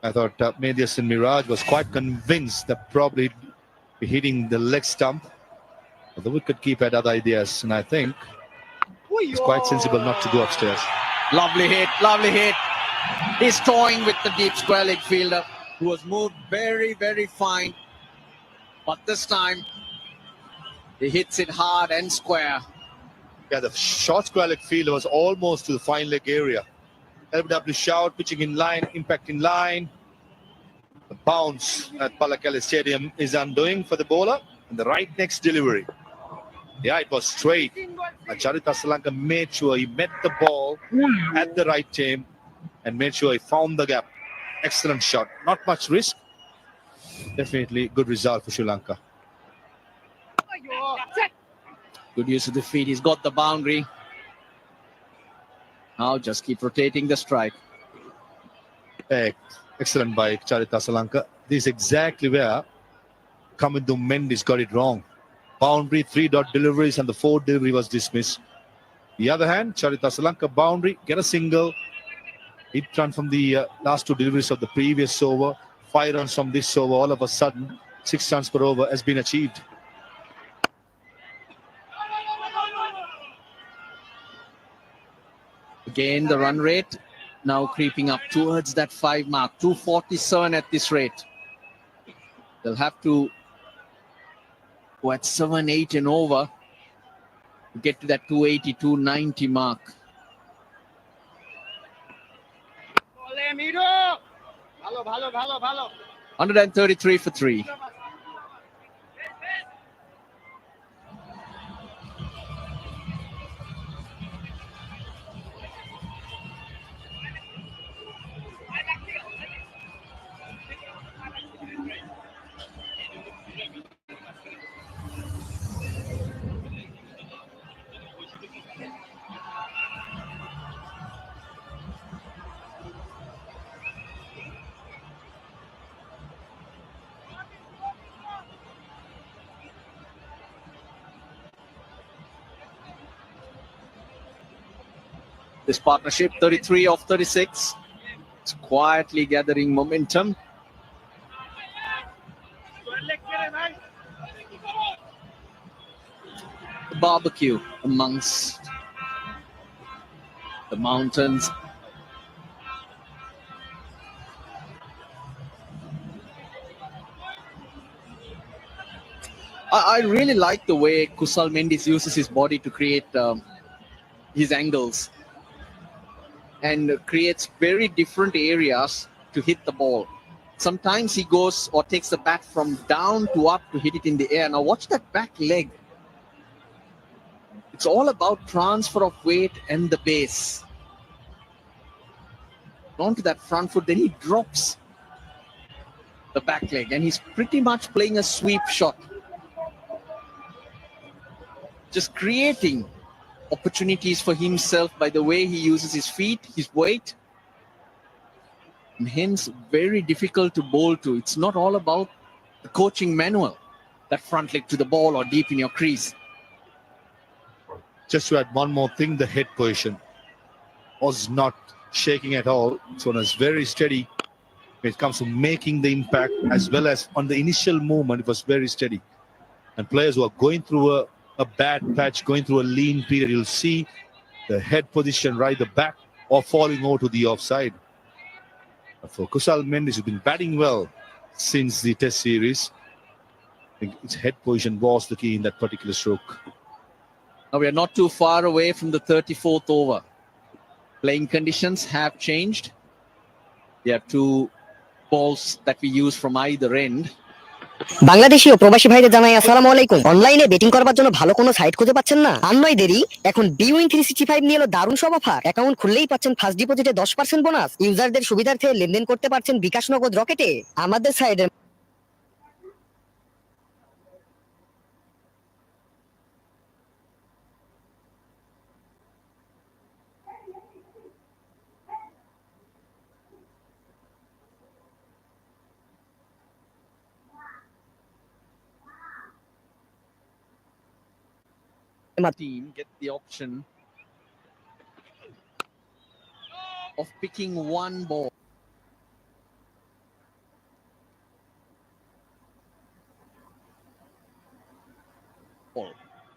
I thought Mehdi Hasan Miraj was quite convinced that probably be hitting the leg stump. But the wicketkeeper had other ideas, and I think it's quite sensible not to go upstairs. Lovely hit, lovely hit. He's toying with the deep square leg fielder, who was moved very, very fine. But this time, he hits it hard and square. Yeah, the short square leg fielder was almost to the fine leg area. LBW shout, pitching in line, impact in line. The bounce at Pallekele Stadium is undoing for the bowler. And the right next delivery. Yeah, it was straight. And Charith Asalanka made sure he met the ball at the right time and made sure he found the gap. Excellent shot. Not much risk. Definitely good result for Sri Lanka. Good use of the feet. He's got the boundary. Now just keep rotating the strike. Excellent by Charita Salanka. This is exactly where Kamindu Mendes got it wrong. Boundary, 3-dot deliveries, and the 4th delivery was dismissed. The other hand, Charita Salanka boundary, get a single. Hit run from the last 2 deliveries of the previous over. 5 runs from this over. All of a sudden, 6 runs per over has been achieved. Again, the run rate now creeping up towards that 5 mark. 247 at this rate. They'll have to go at 7, 8 and over to get to that 280, 290 mark. বলে mirror ভালো ভালো ভালো ভালো 133 for 3. This partnership, 33 of 36. It's quietly gathering momentum. The barbecue amongst the mountains. I really like the way Kusal Mendes uses his body to create his angles and creates very different areas to hit the ball. Sometimes he goes or takes the bat from down to up to hit it in the air. Now watch that back leg. It's all about transfer of weight and the base. Onto that front foot, then he drops the back leg and he's pretty much playing a sweep shot. Just creating opportunities for himself by the way he uses his feet, his weight, and hence very difficult to bowl to. It's not all about the coaching manual, that front leg to the ball or deep in your crease. Just to add one more thing, the head position was not shaking at all. So it was very steady when it comes to making the impact, as well as on the initial movement, it was very steady. And players who are going through a bad patch, going through a lean period, you'll see the head position right the back or falling over to the offside. For Kusal Mendes, who's been batting well since the Test series, I think his head position was the key in that particular stroke. Now we are not too far away from the 34th over. Playing conditions have changed. We have 2 balls that we use from either end. Bangladeshi ও প্রবাসী ভাইদের জানাই আসসালামু আলাইকুম। অনলাইনে betting করবার জন্য ভালো কোনো সাইট খুঁজে পাচ্ছেন না? আর নয় দেরি, এখন বিউইন 365 নিয়ে এলো দারুণ সব অফার। অ্যাকাউন্ট খুললেই পাচ্ছেন ফার্স্ট ডিপোজিটে 10% বোনাস। ইউজারদের সুবিধার্থে লেনদেন করতে পারছেন বিকাশ নগদ রকেটে। আমাদের সাইডের Team get the option of picking one ball.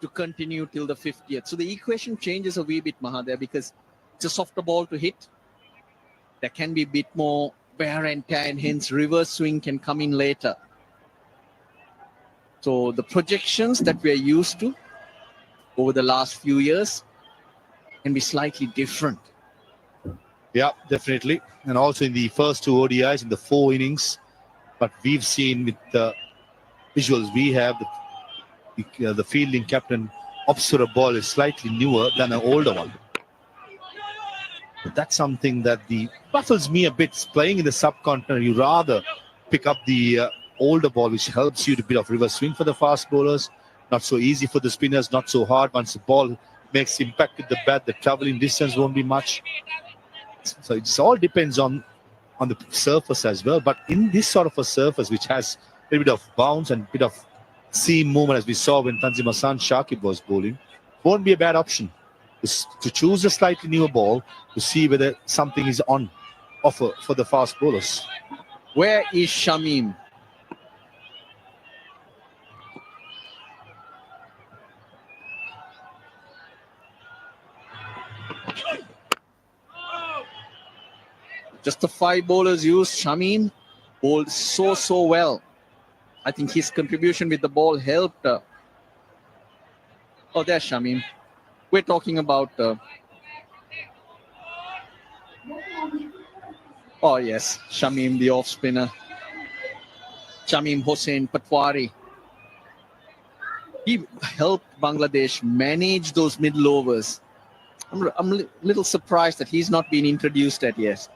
To continue till the 50th. So the equation changes a wee bit, Mahadev, because it's a softer ball to hit. There can be a bit more wear and tear, and hence reverse swing can come in later. So the projections that we are used to over the last few years can be slightly different. Yeah, definitely. And also in the first 2 ODIs, in the 4 innings, but we've seen with the visuals we have, the fielding captain Opsura ball is slightly newer than an older one. But that's something that baffles me a bit. Playing in the subcontinent, you rather pick up the older ball, which helps you to bit of reverse swing for the fast bowlers. Not so easy for the spinners, not so hard. Once the ball makes impact with the bat, the traveling distance won't be much. So it all depends on the surface as well. But in this sort of a surface, which has a little bit of bounce and a bit of seam movement, as we saw when Tanzim Hassan Shakib was bowling, won't be a bad option to choose a slightly newer ball to see whether something is on offer for the fast bowlers. Where is Shamim? Just the 5 bowlers used. Shamim bowled so well. I think his contribution with the ball helped. Oh, there's Shamim. We're talking about. Oh, yes, Shamim, the off spinner. Shamim Hossain Patwari. He helped Bangladesh manage those middle overs. I'm a little surprised that he's not been introduced yet.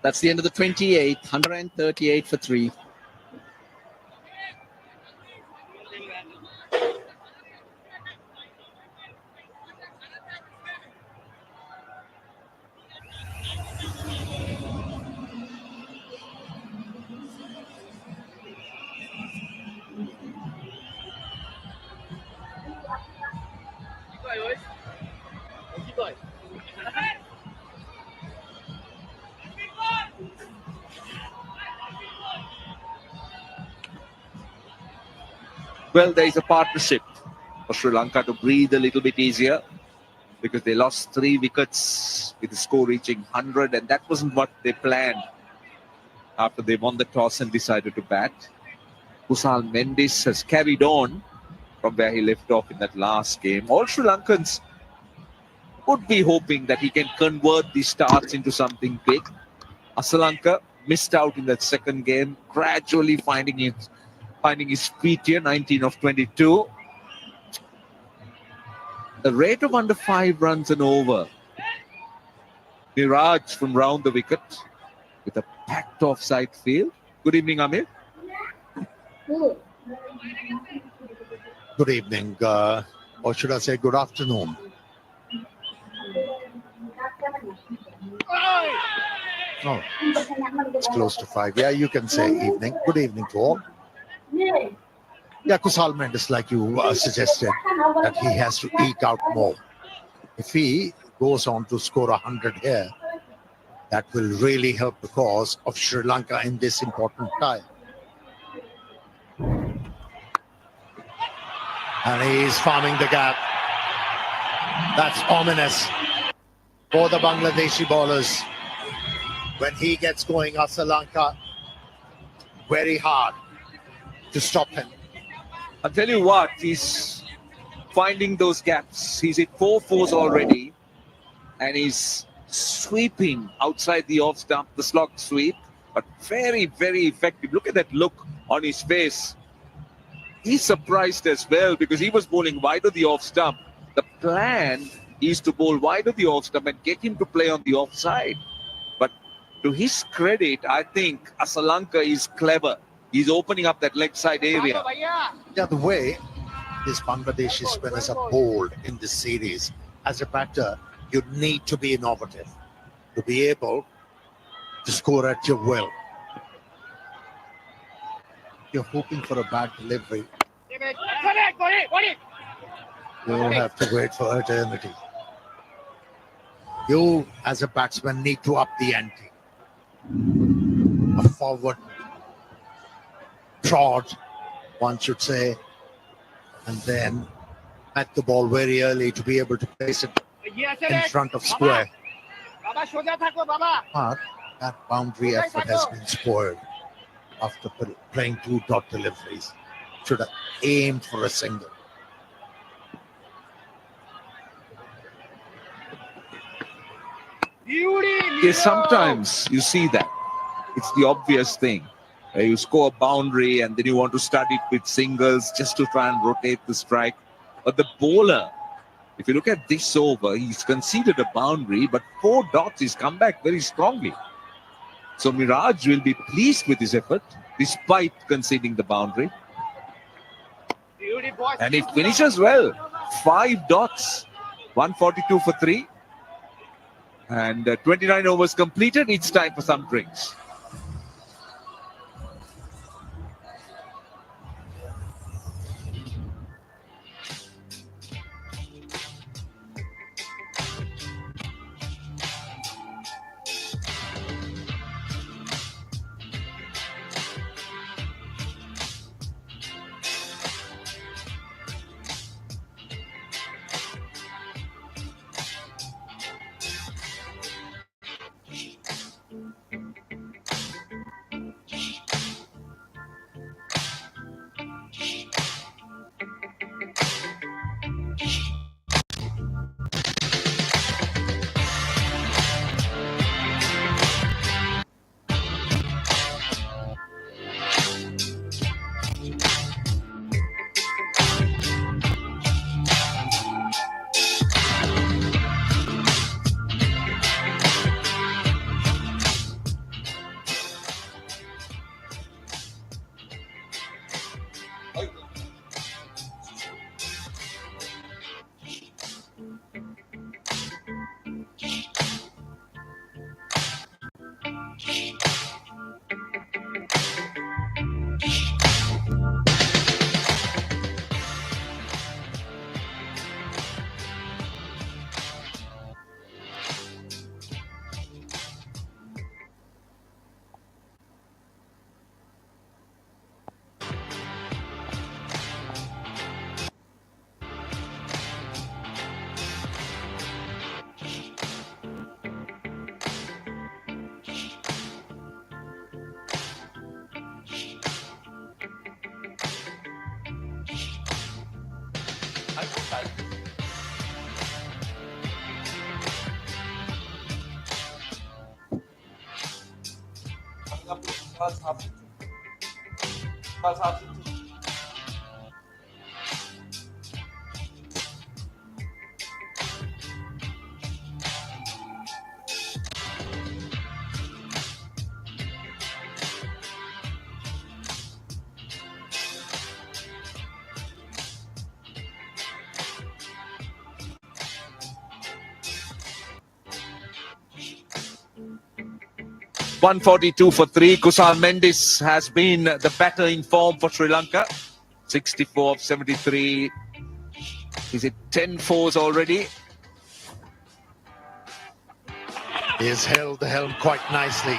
That's the end of the 28th, 138 for 3. Well, there is a partnership for Sri Lanka to breathe a little bit easier because they lost 3 wickets with the score reaching 100, and that wasn't what they planned after they won the toss and decided to bat. Kusal Mendis has carried on from where he left off in that last game. All Sri Lankans would be hoping that he can convert these starts into something big. Asalanka missed out in that second game, gradually finding his feet here, 19 of 22. A rate of under 5 runs and over. Miraj from round the wicket with a packed offside field. Good evening, Amir. Good evening, or should I say good afternoon. Oh, it's close to 5. Yeah, you can say evening. Good evening to all. Yeah, Kusal Mendis, like you suggested, that he has to eke out more. If he goes on to score 100 here, that will really help the cause of Sri Lanka in this important tie. And he's farming the gap. That's ominous for the Bangladeshi bowlers. When he gets going, Asalanka, very hard to stop him. I'll tell you what, he's finding those gaps. He's hit 4 fours already, and he's sweeping outside the off stump, the slog sweep, but very, very effective. Look at that look on his face. He's surprised as well because he was bowling wide of the off stump. The plan is to bowl wide of the off stump and get him to play on the offside. But to his credit, I think Asalanka is clever. He's opening up that leg side area. Yeah, the way these Bangladeshi spinners are bowled in this series, as a batter, you need to be innovative to be able to score at your will. You're hoping for a bad delivery. You'll have to wait for eternity. You, as a batsman, need to up the ante. A forward trod, one should say, and then at the ball very early to be able to place it in front of square. But that boundary effort has been spoiled after playing 2 dot deliveries. Should have aimed for a single. Yes, sometimes you see that. It's the obvious thing. You score a boundary and then you want to start it with singles just to try and rotate the strike. But the bowler, if you look at this over, he's conceded a boundary, but 4 dots, he's come back very strongly. So Miraj will be pleased with his effort despite conceding the boundary. Beauty boy. And he finishes well. 5 dots. 142 for 3. And 29 overs completed. It's time for some drinks. .142 for 3. Kusal Mendis has been the batter in form for Sri Lanka. 64 of 73. Is it 10 fours already? He has held the helm quite nicely.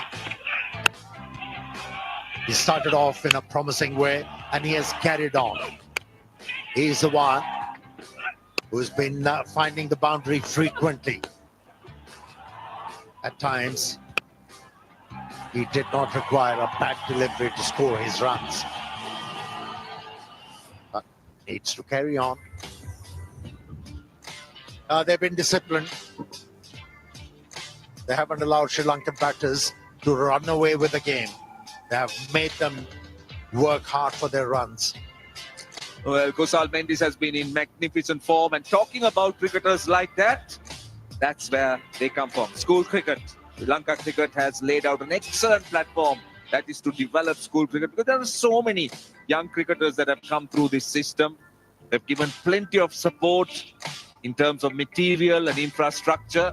He started off in a promising way and he has carried on. He's the one who's been finding the boundary frequently. At times, he did not require a bad delivery to score his runs. But needs to carry on. They've been disciplined. They haven't allowed Sri Lankan batters to run away with the game. They have made them work hard for their runs. Well, Kusal Mendis has been in magnificent form. And talking about cricketers like that, that's where they come from. School cricket. Sri Lanka cricket has laid out an excellent platform, that is to develop school cricket, because there are so many young cricketers that have come through this system. They've given plenty of support in terms of material and infrastructure.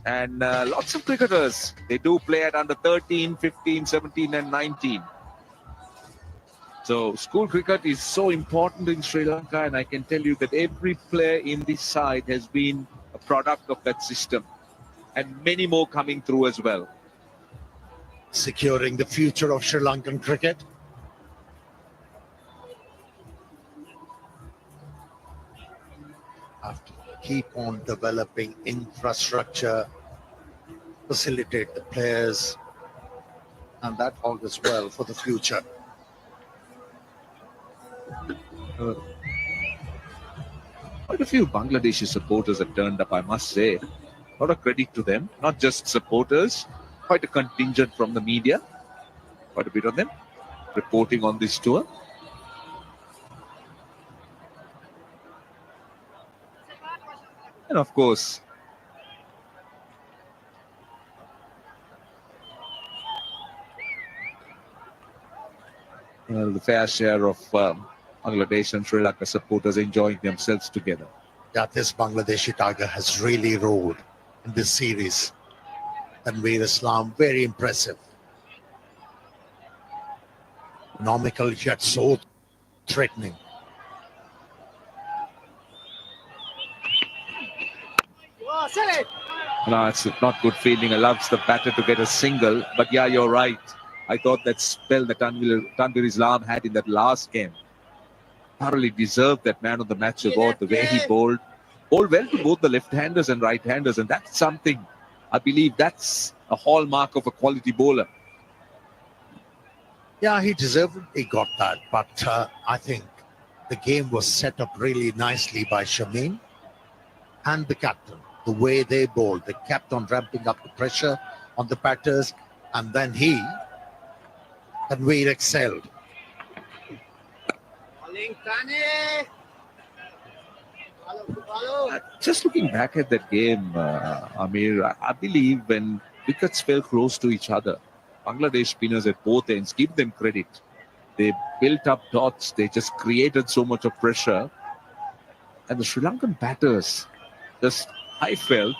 And lots of cricketers, they do play at under 13, 15, 17 and 19. So school cricket is so important in Sri Lanka, and I can tell you that every player in this side has been a product of that system. And many more coming through as well. Securing the future of Sri Lankan cricket. Have to keep on developing infrastructure, facilitate the players, and that augurs well for the future. Quite a few Bangladeshi supporters have turned up, I must say. A lot of credit to them, not just supporters, quite a contingent from the media, quite a bit of them reporting on this tour. And of course, well, the fair share of Bangladesh and Sri Lanka supporters enjoying themselves together. Yeah, this Bangladeshi tiger has really rolled in this series. Tanveer Islam, very impressive. Economical yet so threatening. Oh, silly. No, it's not good fielding. Allows the batter to get a single. But yeah, you're right. I thought that spell that Tanveer Islam had in that last game thoroughly deserved that man of the match award. The way he bowled well to both the left-handers and right-handers. And that's something, I believe that's a hallmark of a quality bowler. Yeah, he deservedly got that. But I think the game was set up really nicely by Shameen and the captain. The way they bowled, they kept on ramping up the pressure on the batters, and then Tanveer excelled. Bowling, Tane. Follow. Just looking back at that game, Amir, I believe when wickets fell close to each other, Bangladesh spinners at both ends, give them credit. They built up dots. They just created so much of pressure. And the Sri Lankan batters just, I felt,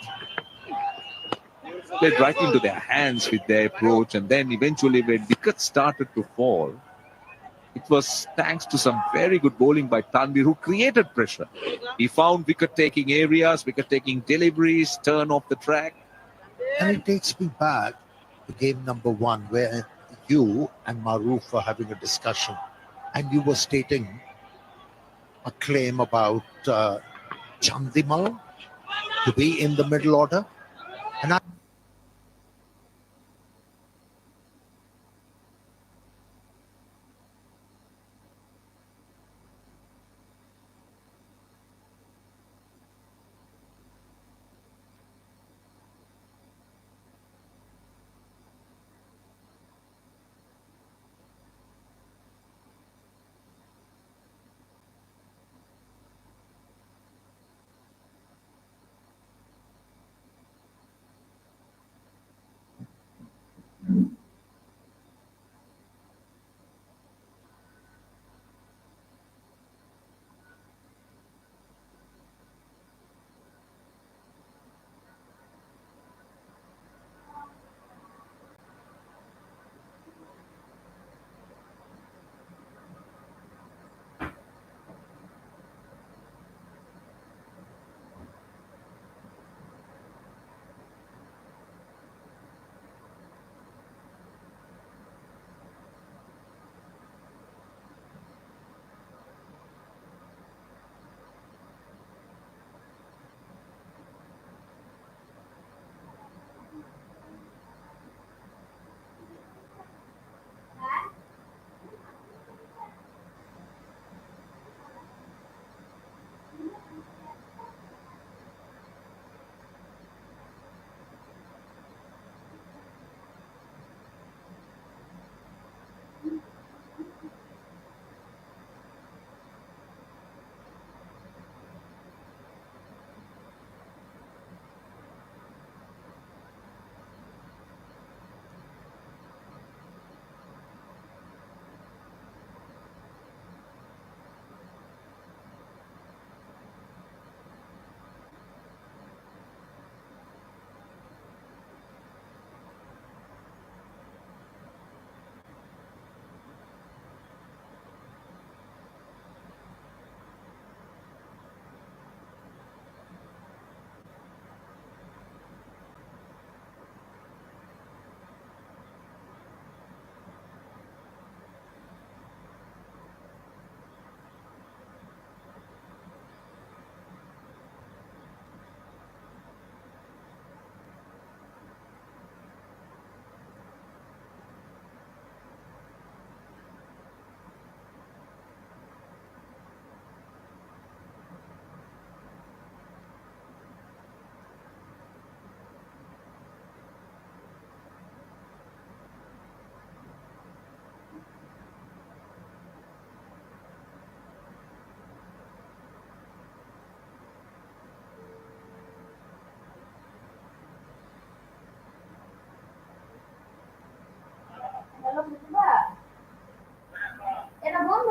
played right into their hands with their approach. And then eventually when wickets started to fall, it was thanks to some very good bowling by Tanveer, who created pressure. He found wicket-taking areas, wicket-taking deliveries, turn off the track. And it takes me back to game number 1, where you and Maroof were having a discussion, and you were stating a claim about Chandimal to be in the middle order. And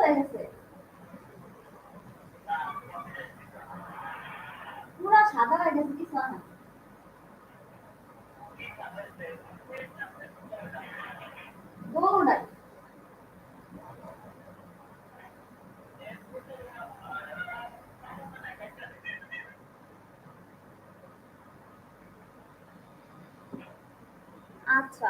হয়ে গেছে পুরা সাদা হয়ে গেছে কিছু না দৌড়াই আচ্ছা